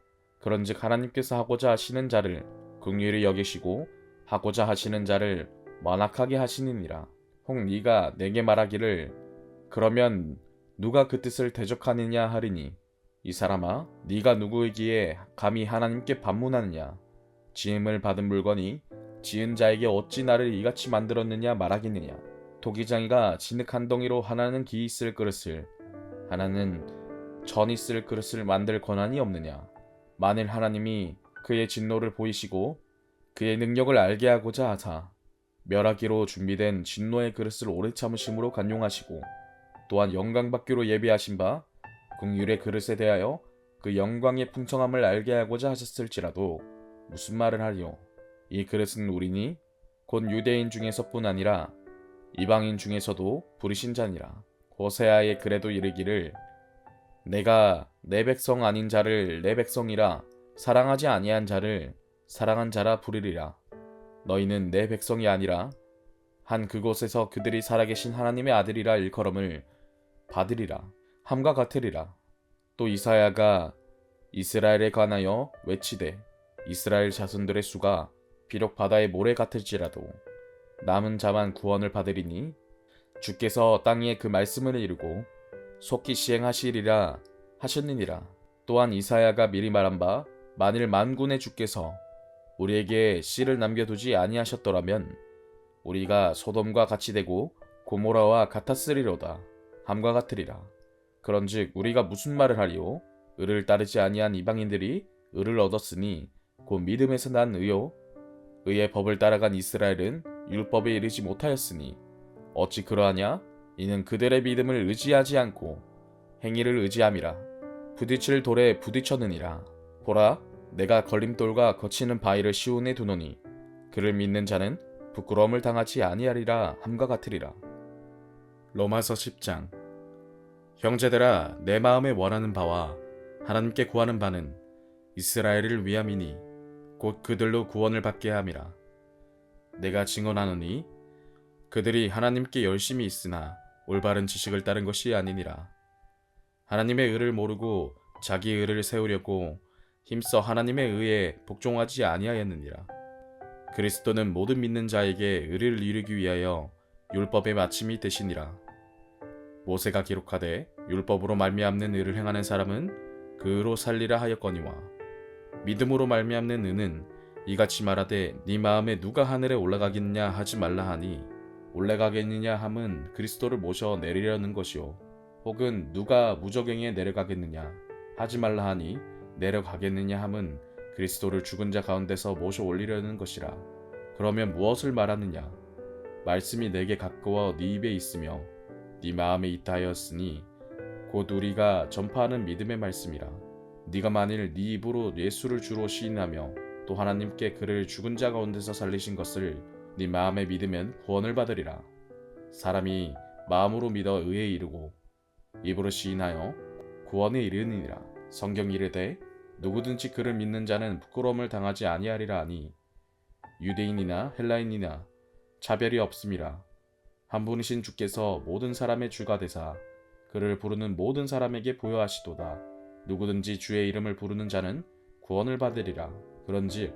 그런즉 하나님께서 하고자 하시는 자를 긍휼히 여기시고 하고자 하시는 자를 완악하게 하시느니라. 혹 네가 내게 말하기를 그러면 누가 그 뜻을 대적하느냐 하리니 이 사람아 네가 누구이기에 감히 하나님께 반문하느냐? 지음을 받은 물건이 지은 자에게 어찌 나를 이같이 만들었느냐 말하겠느냐? 도기장이가 진흙 한 덩이로 하나는 기 있을 그릇을 하나는 전 있을 그릇을 만들 권한이 없느냐? 만일 하나님이 그의 진노를 보이시고 그의 능력을 알게 하고자 하사 멸하기로 준비된 진노의 그릇을 오래 참으심으로 간용하시고 또한 영광받기로 예비하신 바 긍휼의 그릇에 대하여 그 영광의 풍성함을 알게 하고자 하셨을지라도 무슨 말을 하리요? 이 그릇은 우리니 곧 유대인 중에서뿐 아니라 이방인 중에서도 부르신 자니라. 호세아의 글에도 이르기를 내가 내 백성 아닌 자를 내 백성이라 사랑하지 아니한 자를 사랑한 자라 부르리라. 너희는 내 백성이 아니라 한 그곳에서 그들이 살아계신 하나님의 아들이라 일컬음을 받으리라 함과 같으리라. 또 이사야가 이스라엘에 관하여 외치되 이스라엘 자손들의 수가 비록 바다의 모래 같을지라도 남은 자만 구원을 받으리니 주께서 땅 위에 그 말씀을 이루고 속히 시행하시리라 하셨느니라. 또한 이사야가 미리 말한 바 만일 만군의 주께서 우리에게 씨를 남겨두지 아니하셨더라면 우리가 소돔과 같이 되고 고모라와 같았으리로다 함과 같으리라. 그런즉 우리가 무슨 말을 하리요? 의를 따르지 아니한 이방인들이 의를 얻었으니 곧 믿음에서 난 의요 의의 법을 따라간 이스라엘은 율법에 이르지 못하였으니 어찌 그러하냐? 이는 그들의 믿음을 의지하지 않고 행위를 의지함이라. 부딪힐 돌에 부딪혔느니라. 보라, 내가 걸림돌과 거치는 바위를 시온에 두노니 그를 믿는 자는 부끄러움을 당하지 아니하리라 함과 같으리라. 로마서 10장. 형제들아, 내 마음에 원하는 바와 하나님께 구하는 바는 이스라엘을 위함이니 곧 그들로 구원을 받게 함이라. 내가 증언하노니 그들이 하나님께 열심히 있으나 올바른 지식을 따른 것이 아니니라. 하나님의 의를 모르고 자기 의를 세우려고 힘써 하나님의 의에 복종하지 아니하였느니라. 그리스도는 모든 믿는 자에게 의를 이루기 위하여 율법의 마침이 되시니라. 모세가 기록하되 율법으로 말미암는 의를 행하는 사람은 그 의로 살리라 하였거니와 믿음으로 말미암는 의는 이같이 말하되 네 마음에 누가 하늘에 올라가겠느냐 하지 말라 하니 올라가겠느냐 함은 그리스도를 모셔 내리려는 것이요 혹은 누가 무저갱에 내려가겠느냐 하지 말라 하니 내려가겠느냐 함은 그리스도를 죽은 자 가운데서 모셔 올리려는 것이라. 그러면 무엇을 말하느냐? 말씀이 내게 가까워 네 입에 있으며 네 마음에 있다 하였으니 곧 우리가 전파하는 믿음의 말씀이라. 네가 만일 네 입으로 예수를 주로 시인하며 또 하나님께 그를 죽은 자 가운데서 살리신 것을 네 마음에 믿으면 구원을 받으리라. 사람이 마음으로 믿어 의에 이르고 입으로 시인하여 구원에 이르느니라. 성경이 이르되 누구든지 그를 믿는 자는 부끄러움을 당하지 아니하리라 하니 유대인이나 헬라인이나 차별이 없음이라. 한 분이신 주께서 모든 사람의 주가 되사 그를 부르는 모든 사람에게 부여하시도다. 누구든지 주의 이름을 부르는 자는 구원을 받으리라. 그런즉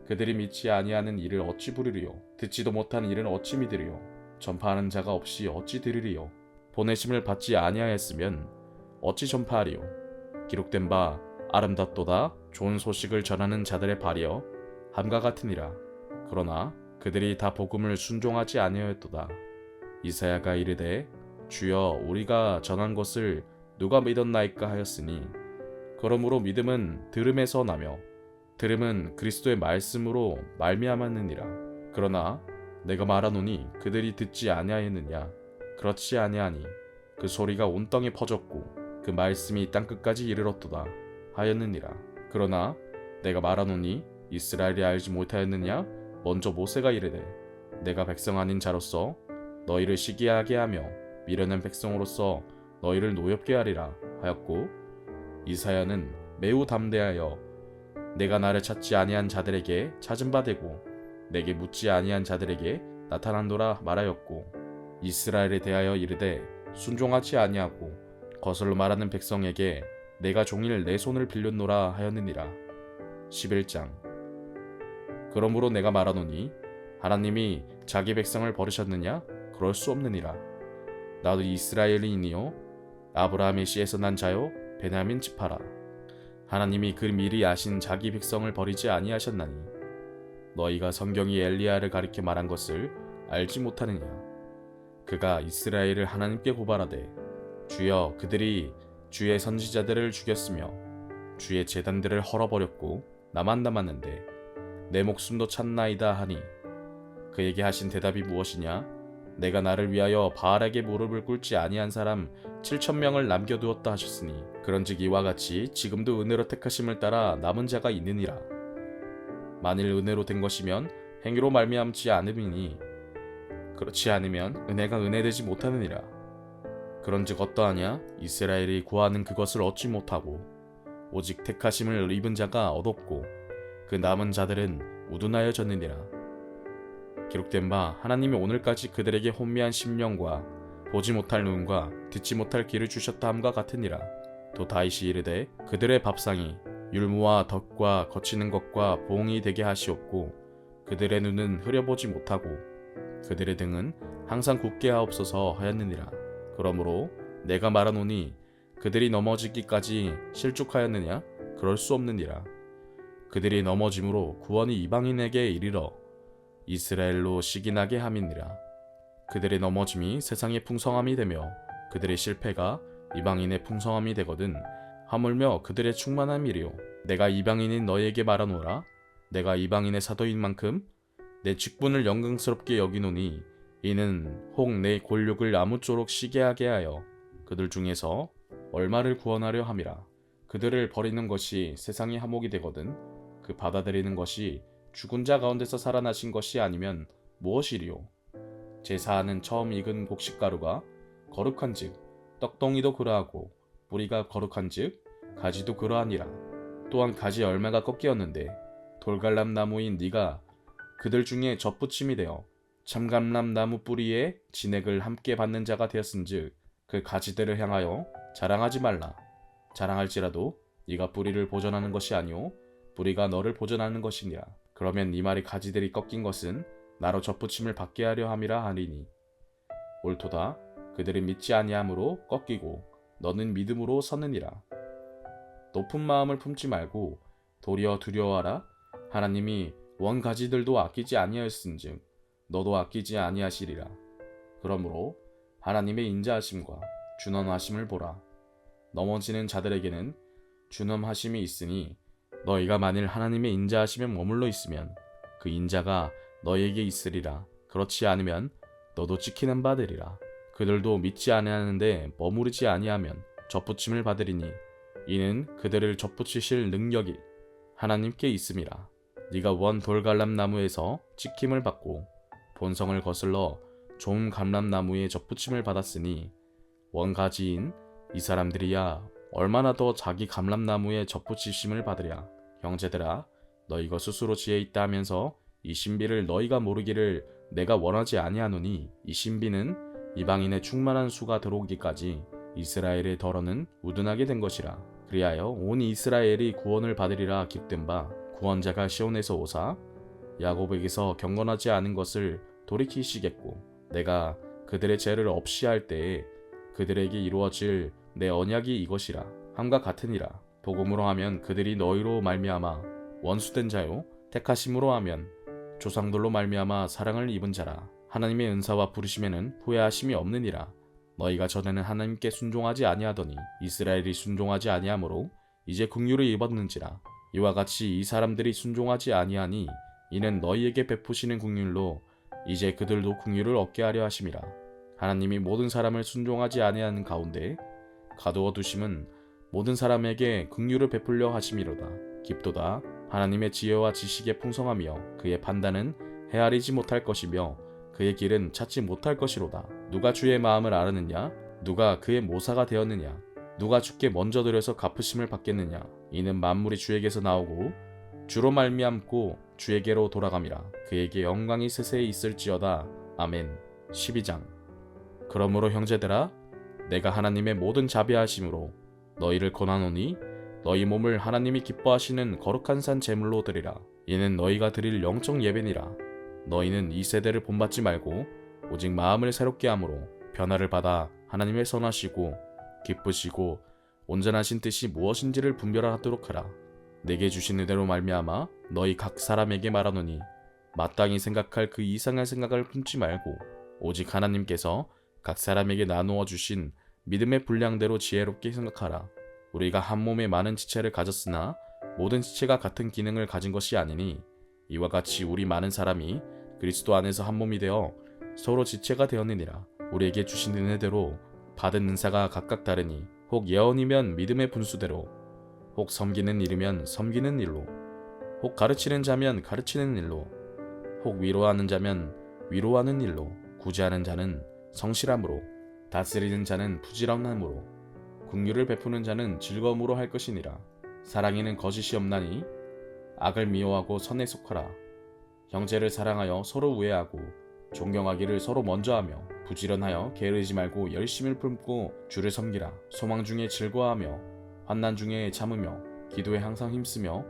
그들이 믿지 아니하는 일을 어찌 부르리요? 듣지도 못한 일은 어찌 믿으리요? 전파하는 자가 없이 어찌 들으리요? 보내심을 받지 아니하였으면 어찌 전파하리요? 기록된 바 아름답도다 좋은 소식을 전하는 자들의 발이여 함과 같으니라. 그러나 그들이 다 복음을 순종하지 아니하였도다. 이사야가 이르되 주여 우리가 전한 것을 누가 믿었나이까 하였으니 그러므로 믿음은 들음에서 나며 들음은 그리스도의 말씀으로 말미암았느니라. 그러나 내가 말하노니 그들이 듣지 아니하였느냐? 그렇지 아니하니 그 소리가 온 땅에 퍼졌고 그 말씀이 땅끝까지 이르렀도다 하였느니라. 그러나 내가 말하노니 이스라엘이 알지 못하였느냐? 먼저 모세가 이르되 내가 백성 아닌 자로서 너희를 시기하게 하며 미련한 백성으로서 너희를 노엽게 하리라 하였고 이사야는 매우 담대하여 내가 나를 찾지 아니한 자들에게 찾은 바 되고 내게 묻지 아니한 자들에게 나타난도라 말하였고 이스라엘에 대하여 이르되 순종하지 아니하고 거슬러 말하는 백성에게 내가 종일 내 손을 빌렸노라 하였느니라. 11장. 그러므로 내가 말하노니 하나님이 자기 백성을 버리셨느냐? 그럴 수 없느니라. 나도 이스라엘인이요 아브라함의 씨에서 난 자요 베냐민 지파라. 하나님이 그 미리 아신 자기 백성을 버리지 아니하셨나니 너희가 성경이 엘리야를 가리켜 말한 것을 알지 못하느냐? 그가 이스라엘을 하나님께 고발하되 주여 그들이 주의 선지자들을 죽였으며 주의 제단들을 헐어버렸고 나만 남았는데 내 목숨도 찾나이다 하니 그에게 하신 대답이 무엇이냐? 내가 나를 위하여 바알에게 무릎을 꿇지 아니한 사람 7,000명을 남겨두었다 하셨으니 그런즉 이와 같이 지금도 은혜로 택하심을 따라 남은 자가 있느니라. 만일 은혜로 된 것이면 행위로 말미암지 않음이니 그렇지 않으면 은혜가 은혜되지 못하느니라. 그런즉 어떠하냐? 이스라엘이 구하는 그것을 얻지 못하고 오직 택하심을 입은 자가 얻었고 그 남은 자들은 우둔하여졌느니라. 기록된 바 하나님이 오늘까지 그들에게 혼미한 심령과 보지 못할 눈과 듣지 못할 귀를 주셨다 함과 같으니라. 또 다윗이 이르되 그들의 밥상이 율무와 덫과 거치는 것과 봉이 되게 하시옵고 그들의 눈은 흐려보지 못하고 그들의 등은 항상 굳게 하옵소서 하였느니라. 그러므로 내가 말하노니 그들이 넘어지기까지 실족하였느냐? 그럴 수 없느니라. 그들이 넘어짐으로 구원이 이방인에게 이르러 이스라엘로 시기나게 함이니라. 그들의 넘어짐이 세상의 풍성함이 되며 그들의 실패가 이방인의 풍성함이 되거든 하물며 그들의 충만함이리요. 내가 이방인인 너희에게 말하노라. 내가 이방인의 사도인 만큼 내 직분을 영광스럽게 여기노니 이는 혹 내 권력을 아무쪼록 시기하게 하여 그들 중에서 얼마를 구원하려 함이라. 그들을 버리는 것이 세상의 하목이 되거든 그 받아들이는 것이 죽은 자 가운데서 살아나신 것이 아니면 무엇이리요. 제사하는 처음 익은 곡식가루가 거룩한즉 떡덩이도 그러하고 뿌리가 거룩한즉 가지도 그러하니라. 또한 가지 열매가 꺾이었는데 돌갈람 나무인 네가 그들 중에 젖붙임이 되어 참감람 나무 뿌리에 진액을 함께 받는 자가 되었은즉 그 가지들을 향하여 자랑하지 말라. 자랑할지라도 네가 뿌리를 보존하는 것이 아니오 뿌리가 너를 보존하는 것이니라. 그러면 네 말이 가지들이 꺾인 것은 나로 젖붙임을 받게 하려 함이라 하리니 옳도다. 그들이 믿지 아니함으로 꺾이고 너는 믿음으로 서느니라. 높은 마음을 품지 말고 도리어 두려워하라. 하나님이 원 가지들도 아끼지 아니하였은즉 너도 아끼지 아니하시리라. 그러므로 하나님의 인자하심과 준엄하심을 보라. 넘어지는 자들에게는 준엄하심이 있으니 너희가 만일 하나님의 인자하심에 머물러 있으면 그 인자가 너희에게 있으리라. 그렇지 않으면 너도 찍히는 바 되리라. 그들도 믿지 아니하는데 머무르지 아니하면 젖붙임을 받으리니 이는 그들을 젖붙이실 능력이 하나님께 있음이라. 네가 원 돌갈람 나무에서 찍힘을 받고 본성을 거슬러 좋은 감람나무에 젖붙임을 받았으니 원가지인 이 사람들이야 얼마나 더 자기 감람나무에 젖붙이심을 받으랴. 형제들아 너희가 스스로 지혜 있다 하면서 이 신비를 너희가 모르기를 내가 원하지 아니하노니 이 신비는 이방인의 충만한 수가 들어오기까지 이스라엘의 덜어는 우둔하게 된 것이라. 그리하여 온 이스라엘이 구원을 받으리라 기록된 바 구원자가 시온에서 오사 야곱에게서 경건하지 않은 것을 돌이키시겠고 내가 그들의 죄를 없이 할 때에 그들에게 이루어질 내 언약이 이것이라. 함과 같으니라. 복음으로 하면 그들이 너희로 말미암아 원수된 자요 택하심으로 하면 조상들로 말미암아 사랑을 입은 자라. 하나님의 은사와 부르심에는 후회하심이 없느니라. 너희가 전에는 하나님께 순종하지 아니하더니 이스라엘이 순종하지 아니하므로 이제 긍휼을 입었는지라. 이와 같이 이 사람들이 순종하지 아니하니 이는 너희에게 베푸시는 긍휼로 이제 그들도 긍휼을 얻게 하려 하심이라. 하나님이 모든 사람을 순종하지 아니하는 가운데 가두어 두심은 모든 사람에게 긍휼을 베풀려 하심이로다. 깊도다. 하나님의 지혜와 지식의 풍성하며 그의 판단은 헤아리지 못할 것이며 그의 길은 찾지 못할 것이로다. 누가 주의 마음을 알았느냐? 누가 그의 모사가 되었느냐? 누가 주께 먼저 드려서 갚으심을 받겠느냐? 이는 만물이 주에게서 나오고 주로 말미암고 주에게로 돌아감이라. 그에게 영광이 세세히 있을지어다. 아멘. 12장. 그러므로 형제들아 내가 하나님의 모든 자비하심으로 너희를 권하노니 너희 몸을 하나님이 기뻐하시는 거룩한 산 제물로 드리라. 이는 너희가 드릴 영적 예배니라. 너희는 이 세대를 본받지 말고 오직 마음을 새롭게 함으로 변화를 받아 하나님의 선하시고 기쁘시고 온전하신 뜻이 무엇인지를 분별하도록 하라. 내게 주신 은혜로 말미암아 너희 각 사람에게 말하노니 마땅히 생각할 그 이상의 생각을 품지 말고 오직 하나님께서 각 사람에게 나누어 주신 믿음의 분량대로 지혜롭게 생각하라. 우리가 한 몸에 많은 지체를 가졌으나 모든 지체가 같은 기능을 가진 것이 아니니 이와 같이 우리 많은 사람이 그리스도 안에서 한 몸이 되어 서로 지체가 되었느니라. 우리에게 주신 은혜대로 받은 은사가 각각 다르니 혹 예언이면 믿음의 분수대로, 혹 섬기는 일이면 섬기는 일로, 혹 가르치는 자면 가르치는 일로, 혹 위로하는 자면 위로하는 일로, 구제하는 자는 성실함으로, 다스리는 자는 부지런함으로, 긍휼을 베푸는 자는 즐거움으로 할 것이니라. 사랑에는 거짓이 없나니 악을 미워하고 선에 속하라. 형제를 사랑하여 서로 우애하고 존경하기를 서로 먼저 하며 부지런하여 게으르지 말고 열심을 품고 주를 섬기라. 소망 중에 즐거워하며 환난 중에 참으며 기도에 항상 힘쓰며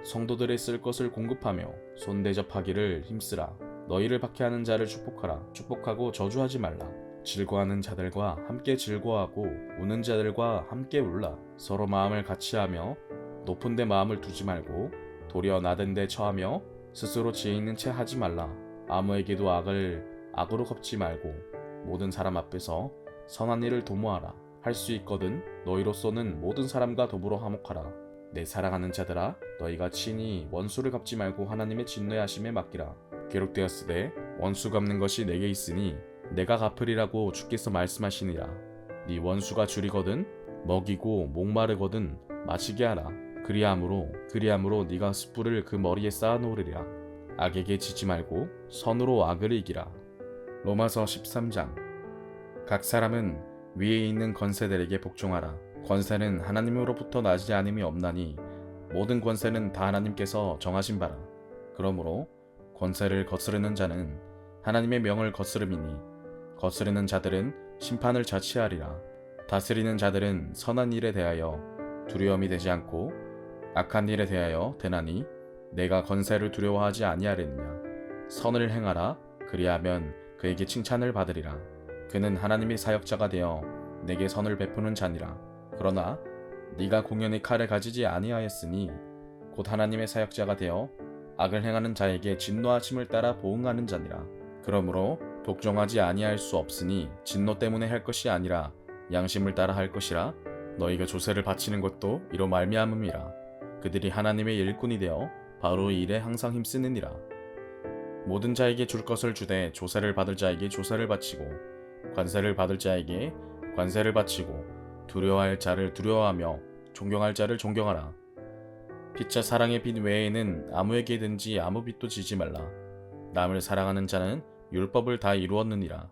성도들의 쓸 것을 공급하며 손대접하기를 힘쓰라. 너희를 박해하는 자를 축복하라. 축복하고 저주하지 말라. 즐거워하는 자들과 함께 즐거워하고 우는 자들과 함께 울라. 서로 마음을 같이하며 높은 데 마음을 두지 말고 도리어 낮은 데 처하며 스스로 지혜 있는 채 하지 말라. 아무에게도 악을 악으로 갚지 말고 모든 사람 앞에서 선한 일을 도모하라. 할 수 있거든 너희로서는 모든 사람과 더불어 화목하라. 내 사랑하는 자들아, 너희가 친히 원수를 갚지 말고 하나님의 진노하심에 맡기라. 기록되었으되 원수 갚는 것이 내게 있으니 내가 갚으리라고 주께서 말씀하시니라. 네 원수가 줄이거든 먹이고 목마르거든 마시게 하라. 그리함으로 네가 숯불을 그 머리에 쌓아 놓으리라. 악에게 지지 말고 선으로 악을 이기라. 로마서 13장. 각 사람은 위에 있는 권세들에게 복종하라. 권세는 하나님으로부터 나지 않음이 없나니 모든 권세는 다 하나님께서 정하신 바라. 그러므로 권세를 거스르는 자는 하나님의 명을 거스름이니 거스르는 자들은 심판을 자취하리라. 다스리는 자들은 선한 일에 대하여 두려움이 되지 않고 악한 일에 대하여 되나니 내가 권세를 두려워하지 아니하려느냐. 선을 행하라. 그리하면 그에게 칭찬을 받으리라. 그는 하나님의 사역자가 되어 내게 선을 베푸는 자니라. 그러나 네가 공연히 칼을 가지지 아니하였으니 곧 하나님의 사역자가 되어 악을 행하는 자에게 진노하심을 따라 보응하는 자니라. 그러므로 복종하지 아니할 수 없으니 진노 때문에 할 것이 아니라 양심을 따라 할 것이라. 너희가 조세를 바치는 것도 이로 말미암음이라. 그들이 하나님의 일꾼이 되어 바로 이 일에 항상 힘쓰느니라. 모든 자에게 줄 것을 주되 조세를 받을 자에게 조세를 바치고 관세를 받을 자에게 관세를 바치고 두려워할 자를 두려워하며 존경할 자를 존경하라. 피차 사랑의 빚 외에는 아무에게든지 아무 빚도 지지 말라. 남을 사랑하는 자는 율법을 다 이루었느니라.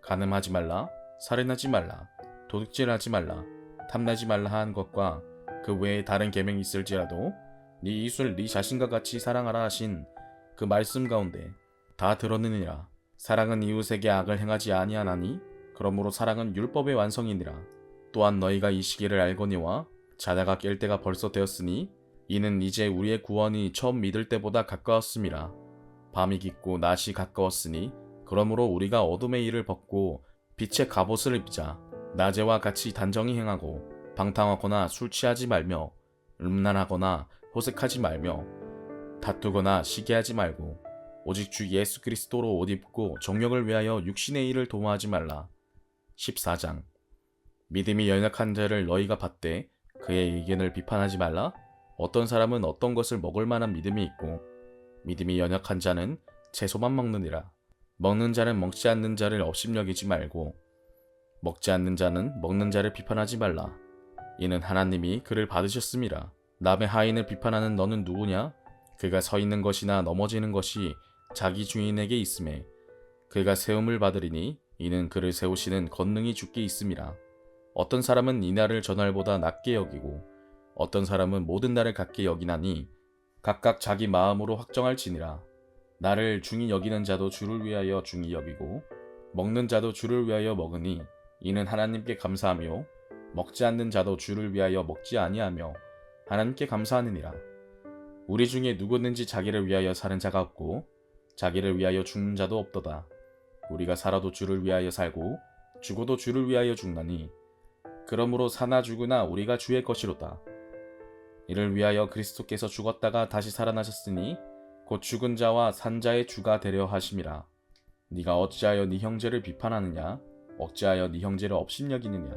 간음하지 말라, 살인하지 말라, 도둑질하지 말라, 탐나지 말라 한 것과 그 외에 다른 계명이 있을지라도 네 이웃을 네 자신과 같이 사랑하라 하신 그 말씀 가운데 다 들었느니라. 사랑은 이웃에게 악을 행하지 아니하나니 그러므로 사랑은 율법의 완성이니라. 또한 너희가 이 시기를 알거니와 자다가 깰 때가 벌써 되었으니 이는 이제 우리의 구원이 처음 믿을 때보다 가까웠음이라. 밤이 깊고 낮이 가까웠으니 그러므로 우리가 어둠의 일을 벗고 빛의 갑옷을 입자. 낮에와 같이 단정히 행하고 방탕하거나 술 취하지 말며 음란하거나 호색하지 말며 다투거나 시기하지 말고 오직 주 예수 그리스도로 옷 입고 정력을 위하여 육신의 일을 도모하지 말라. 14장. 믿음이 연약한 자를 너희가 받되 그의 의견을 비판하지 말라. 어떤 사람은 어떤 것을 먹을 만한 믿음이 있고 믿음이 연약한 자는 채소만 먹느니라. 먹는 자는 먹지 않는 자를 업심여기지 말고 먹지 않는 자는 먹는 자를 비판하지 말라. 이는 하나님이 그를 받으셨음이라. 남의 하인을 비판하는 너는 누구냐? 그가 서 있는 것이나 넘어지는 것이 자기 주인에게 있음에 그가 세움을 받으리니 이는 그를 세우시는 권능이 주께 있음이라. 어떤 사람은 이날을 전날보다 낮게 여기고 어떤 사람은 모든 날을 같게 여기나니 각각 자기 마음으로 확정할지니라. 나를 중히 여기는 자도 주를 위하여 중히 여기고 먹는 자도 주를 위하여 먹으니 이는 하나님께 감사하며 먹지 않는 자도 주를 위하여 먹지 아니하며 하나님께 감사하느니라. 우리 중에 누구든지 자기를 위하여 사는 자가 없고 자기를 위하여 죽는 자도 없도다. 우리가 살아도 주를 위하여 살고 죽어도 주를 위하여 죽나니 그러므로 사나 죽으나 우리가 주의 것이로다. 이를 위하여 그리스도께서 죽었다가 다시 살아나셨으니 곧 죽은 자와 산 자의 주가 되려 하심이라. 네가 어찌하여 네 형제를 비판하느냐? 어찌하여 네 형제를 업심여기느냐?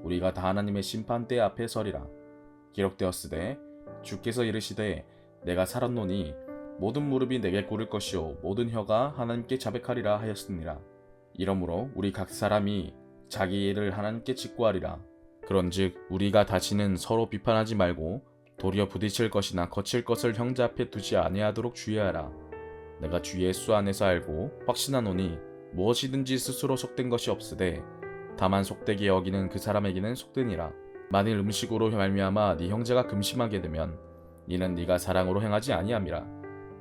우리가 다 하나님의 심판대 앞에 서리라. 기록되었으되 주께서 이르시되 내가 살았노니 모든 무릎이 내게 꿇을 것이요 모든 혀가 하나님께 자백하리라 하였느니라. 이러므로 우리 각 사람이 자기 일을 하나님께 직구하리라. 그런즉 우리가 다시는 서로 비판하지 말고 도리어 부딪힐 것이나 거칠 것을 형제 앞에 두지 아니하도록 주의하라. 내가 주 예수 안에서 알고 확신하노니 무엇이든지 스스로 속된 것이 없으되 다만 속되게 여기는 그 사람에게는 속되니라. 만일 음식으로 말미암아 네 형제가 금심하게 되면 이는 네가 사랑으로 행하지 아니함이라.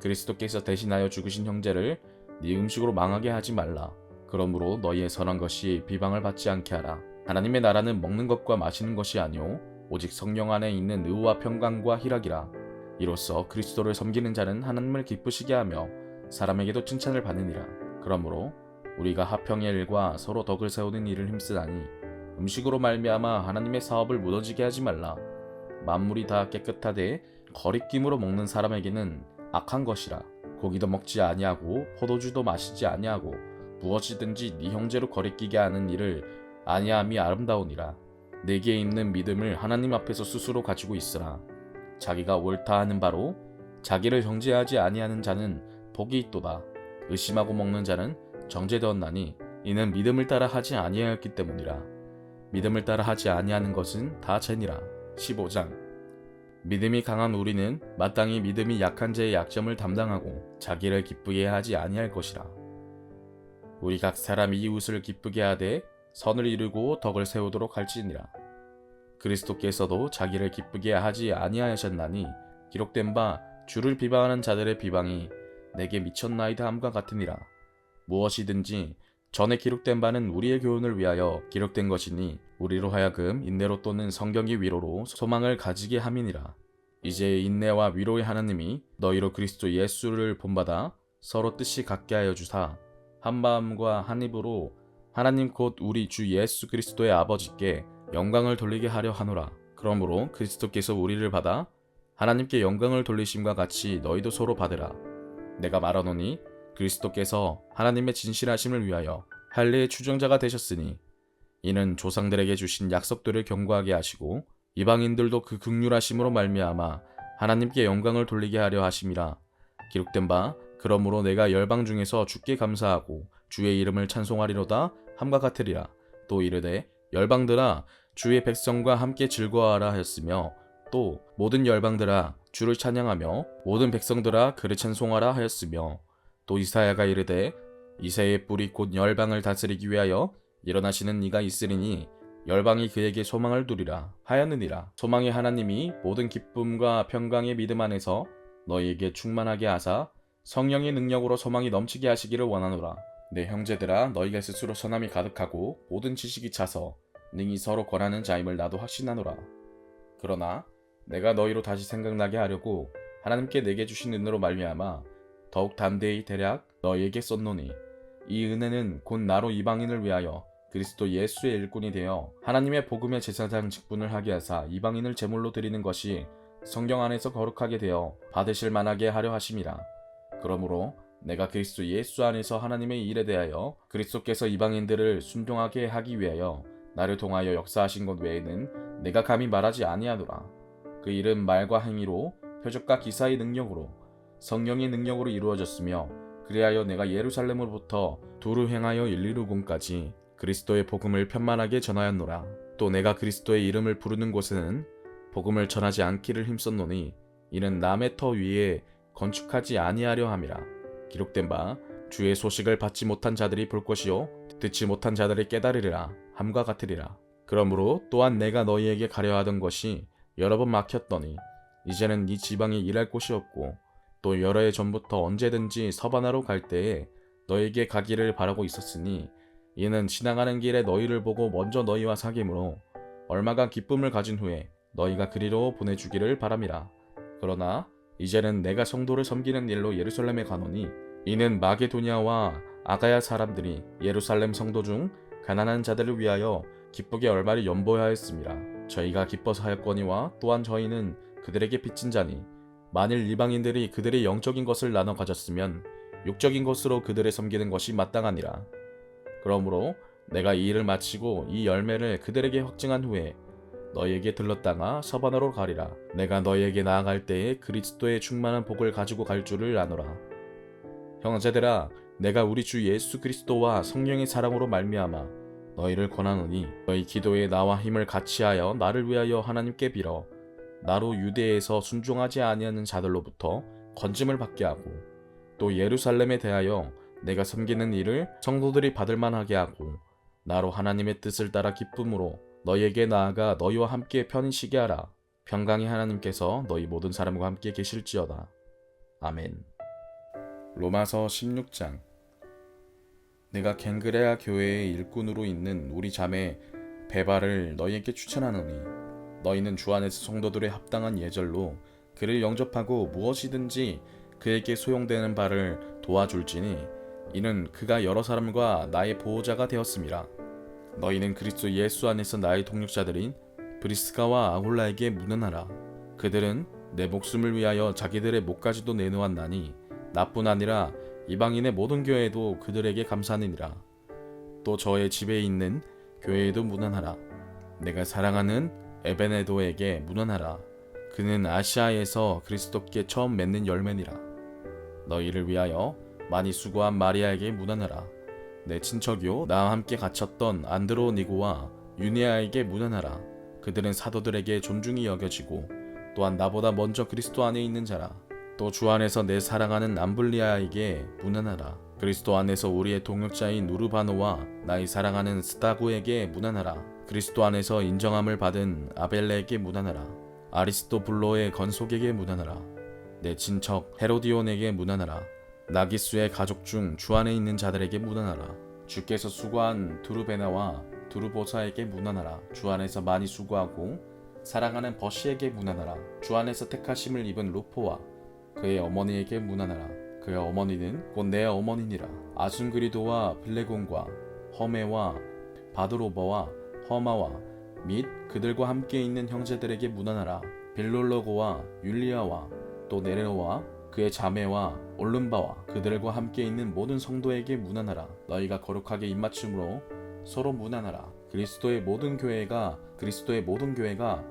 그리스도께서 대신하여 죽으신 형제를 네 음식으로 망하게 하지 말라. 그러므로 너희의 선한 것이 비방을 받지 않게 하라. 하나님의 나라는 먹는 것과 마시는 것이 아니오 오직 성령 안에 있는 의와 평강과 희락이라. 이로써 그리스도를 섬기는 자는 하나님을 기쁘시게 하며 사람에게도 칭찬을 받느니라. 그러므로 우리가 화평의 일과 서로 덕을 세우는 일을 힘쓰다니 음식으로 말미암아 하나님의 사업을 무너지게 하지 말라. 만물이 다 깨끗하되 거리낌으로 먹는 사람에게는 악한 것이라. 고기도 먹지 아니하고 포도주도 마시지 아니하고 무엇이든지 네 형제로 거리끼게 하는 일을 아니함이 아름다우니라. 내게 있는 믿음을 하나님 앞에서 스스로 가지고 있으라. 자기가 옳다 하는 바로 자기를 정죄하지 아니하는 자는 복이 있도다. 의심하고 먹는 자는 정죄되었나니 이는 믿음을 따라 하지 아니하였기 때문이라. 믿음을 따라 하지 아니하는 것은 다 죄니라. 15장. 믿음이 강한 우리는 마땅히 믿음이 약한 자의 약점을 담당하고 자기를 기쁘게 하지 아니할 것이라. 우리 각 사람 이웃을 기쁘게 하되 선을 이루고 덕을 세우도록 할지니라. 그리스도께서도 자기를 기쁘게 하지 아니하셨나니 기록된 바 주를 비방하는 자들의 비방이 내게 미쳤나이다 함과 같으니라. 무엇이든지 전에 기록된 바는 우리의 교훈을 위하여 기록된 것이니 우리로 하여금 인내로 또는 성경의 위로로 소망을 가지게 함이니라. 이제 인내와 위로의 하나님이 너희로 그리스도 예수를 본받아 서로 뜻이 같게 하여 주사 한 마음과 한 입으로 하나님 곧 우리 주 예수 그리스도의 아버지께 영광을 돌리게 하려 하노라. 그러므로 그리스도께서 우리를 받아 하나님께 영광을 돌리심과 같이 너희도 서로 받으라. 내가 말하노니 그리스도께서 하나님의 진실하심을 위하여 할례의 추종자가 되셨으니 이는 조상들에게 주신 약속들을 경고하게 하시고 이방인들도 그 긍휼하심으로 말미암아 하나님께 영광을 돌리게 하려 하심이라. 기록된 바 그러므로 내가 열방 중에서 주께 감사하고 주의 이름을 찬송하리로다 함과 같으리라. 또 이르되 열방들아 주의 백성과 함께 즐거워하라 하였으며 또 모든 열방들아 주를 찬양하며 모든 백성들아 그를 찬송하라 하였으며 또 이사야가 이르되 이새의 뿌리 곧 열방을 다스리기 위하여 일어나시는 이가 있으리니 열방이 그에게 소망을 두리라 하였느니라. 소망의 하나님이 모든 기쁨과 평강의 믿음 안에서 너희에게 충만하게 하사 성령의 능력으로 소망이 넘치게 하시기를 원하노라. 내 형제들아 너희가 스스로 선함이 가득하고 모든 지식이 차서 능히 서로 권하는 자임을 나도 확신하노라. 그러나 내가 너희로 다시 생각나게 하려고 하나님께 내게 주신 은혜로 말미암아 더욱 담대히 대략 너희에게 썼노니 이 은혜는 곧 나로 이방인을 위하여 그리스도 예수의 일꾼이 되어 하나님의 복음의 제사장 직분을 하게 하사 이방인을 제물로 드리는 것이 성경 안에서 거룩하게 되어 받으실 만하게 하려 하심이라. 그러므로 내가 그리스도 예수 안에서 하나님의 일에 대하여 그리스도께서 이방인들을 순종하게 하기 위하여 나를 통하여 역사하신 것 외에는 내가 감히 말하지 아니하노라. 그 일은 말과 행위로 표적과 기사의 능력으로 성령의 능력으로 이루어졌으며 그리하여 내가 예루살렘으로부터 두루 행하여 일리루곤까지 그리스도의 복음을 편만하게 전하였노라. 또 내가 그리스도의 이름을 부르는 곳에는 복음을 전하지 않기를 힘썼노니 이는 남의 터 위에 건축하지 아니하려 함이라. 기록된 바 주의 소식을 받지 못한 자들이 볼 것이요 듣지 못한 자들이 깨달으리라 함과 같으리라. 그러므로 또한 내가 너희에게 가려 하던 것이 여러 번 막혔더니 이제는 이 지방에 일할 곳이 없고 또 여러 해 전부터 언제든지 서바나로 갈 때에 너희에게 가기를 바라고 있었으니 이는 지나가는 길에 너희를 보고 먼저 너희와 사귐으로 얼마간 기쁨을 가진 후에 너희가 그리로 보내주기를 바람이라. 그러나 이제는 내가 성도를 섬기는 일로 예루살렘에 가노니 이는 마게도냐와 아가야 사람들이 예루살렘 성도 중 가난한 자들을 위하여 기쁘게 얼마를 연보하였음이라. 저희가 기뻐서 하였거니와 또한 저희는 그들에게 빚진 자니 만일 이방인들이 그들의 영적인 것을 나눠 가졌으면 육적인 것으로 그들을 섬기는 것이 마땅하니라. 그러므로 내가 이 일을 마치고 이 열매를 그들에게 확증한 후에 너희에게 들렀다가 서바나로 가리라. 내가 너희에게 나아갈 때에 그리스도의 충만한 복을 가지고 갈 줄을 아노라. 형제들아 내가 우리 주 예수 그리스도와 성령의 사랑으로 말미암아 너희를 권하노니 너희 기도에 나와 힘을 같이하여 나를 위하여 하나님께 빌어 나로 유대에서 순종하지 아니하는 자들로부터 건짐을 받게 하고 또 예루살렘에 대하여 내가 섬기는 일을 성도들이 받을 만하게 하고 나로 하나님의 뜻을 따라 기쁨으로 너희에게 나아가 너희와 함께 편히 쉬게 하라. 평강의 하나님께서 너희 모든 사람과 함께 계실지어다. 아멘. 로마서 16장. 내가 갱그레아 교회의 일꾼으로 있는 우리 자매 베바를 너희에게 추천하노니 너희는 주 안에서 성도들의 합당한 예절로 그를 영접하고 무엇이든지 그에게 소용되는 바를 도와줄지니 이는 그가 여러 사람과 나의 보호자가 되었음이라. 너희는 그리스도 예수 안에서 나의 동력자들인 브리스가와 아굴라에게 문안하라. 그들은 내 목숨을 위하여 자기들의 목까지도 내놓았나니 나뿐 아니라 이방인의 모든 교회도 그들에게 감사하느니라. 또 저의 집에 있는 교회에도 문안하라. 내가 사랑하는 에베네도에게 문안하라. 그는 아시아에서 그리스도께 처음 맺는 열매니라. 너희를 위하여 많이 수고한 마리아에게 문안하라. 내 친척이요 나와 함께 갇혔던 안드로니고와 유니아에게 문안하라. 그들은 사도들에게 존중이 여겨지고 또한 나보다 먼저 그리스도 안에 있는 자라. 또 주 안에서 내 사랑하는 암블리아에게 문안하라. 그리스도 안에서 우리의 동역자인 누르바노와 나의 사랑하는 스타고에게 문안하라. 그리스도 안에서 인정함을 받은 아벨레에게 문안하라. 아리스토블로의 건속에게 문안하라. 내 친척 헤로디온에게 문안하라. 나기수의 가족 중 주 안에 있는 자들에게 문안하라. 주께서 수고한 두루베나와 두루보사에게 문안하라. 주 안에서 많이 수고하고 사랑하는 버시에게 문안하라. 주 안에서 택하심을 입은 루포와 그의 어머니에게 문안하라. 그의 어머니는 곧 내 어머니니라. 아순그리도와 블레곤과 허메와 바드로버와 허마와 및 그들과 함께 있는 형제들에게 문안하라. 빌롤로고와 율리아와 또 네레오와 그의 자매와 올름바와 그들과 함께 있는 모든 성도에게 문안하라. 너희가 거룩하게 입맞춤으로 서로 문안하라. 그리스도의 모든 교회가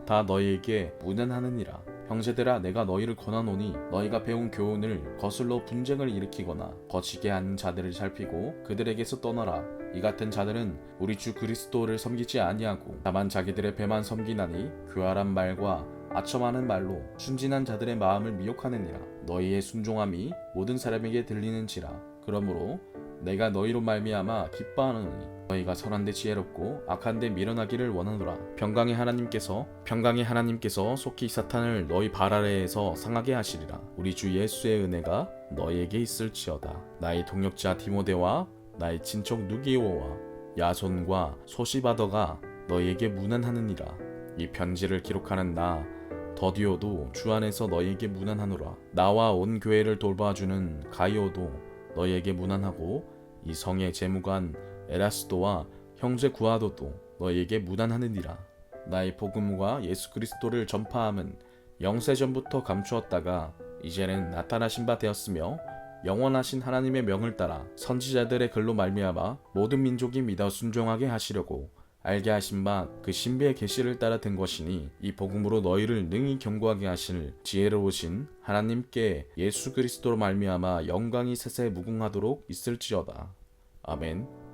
다 너희에게 문안하느니라. 형제들아, 내가 너희를 권하노니 너희가 배운 교훈을 거슬러 분쟁을 일으키거나 거치게 하는 자들을 살피고 그들에게서 떠나라. 이 같은 자들은 우리 주 그리스도를 섬기지 아니하고 다만 자기들의 배만 섬기나니 교활한 말과 아첨하는 말로 순진한 자들의 마음을 미혹하느니라. 너희의 순종함이 모든 사람에게 들리는지라. 그러므로 내가 너희로 말미암아 기뻐하노니 너희가 선한데 지혜롭고 악한데 미련하기를 원하노라. 평강의 하나님께서 속히 사탄을 너희 발 아래에서 상하게 하시리라. 우리 주 예수의 은혜가 너희에게 있을지어다. 나의 동역자 디모데와 나의 친척 누기오와 야손과 소시바더가 너희에게 문안하느니라. 이 편지를 기록하는 나 더디오도 주 안에서 너희에게 문안하노라. 나와 온 교회를 돌봐주는 가이오도 너희에게 문안하고 이 성의 재무관 에라스도와 형제 구아도도 너희에게 문안하느니라. 나의 복음과 예수 그리스도를 전파함은 영세전부터 감추었다가 이제는 나타나신 바 되었으며 영원하신 하나님의 명을 따라 선지자들의 글로 말미암아 모든 민족이 믿어 순종하게 하시려고 알게 하신 바 그 신비의 계시를 따라 된 것이니 이 복음으로 너희를 능히 견고하게 하실 지혜로우신 하나님께 예수 그리스도로 말미암아 영광이 세세 무궁하도록 있을지어다. 아멘.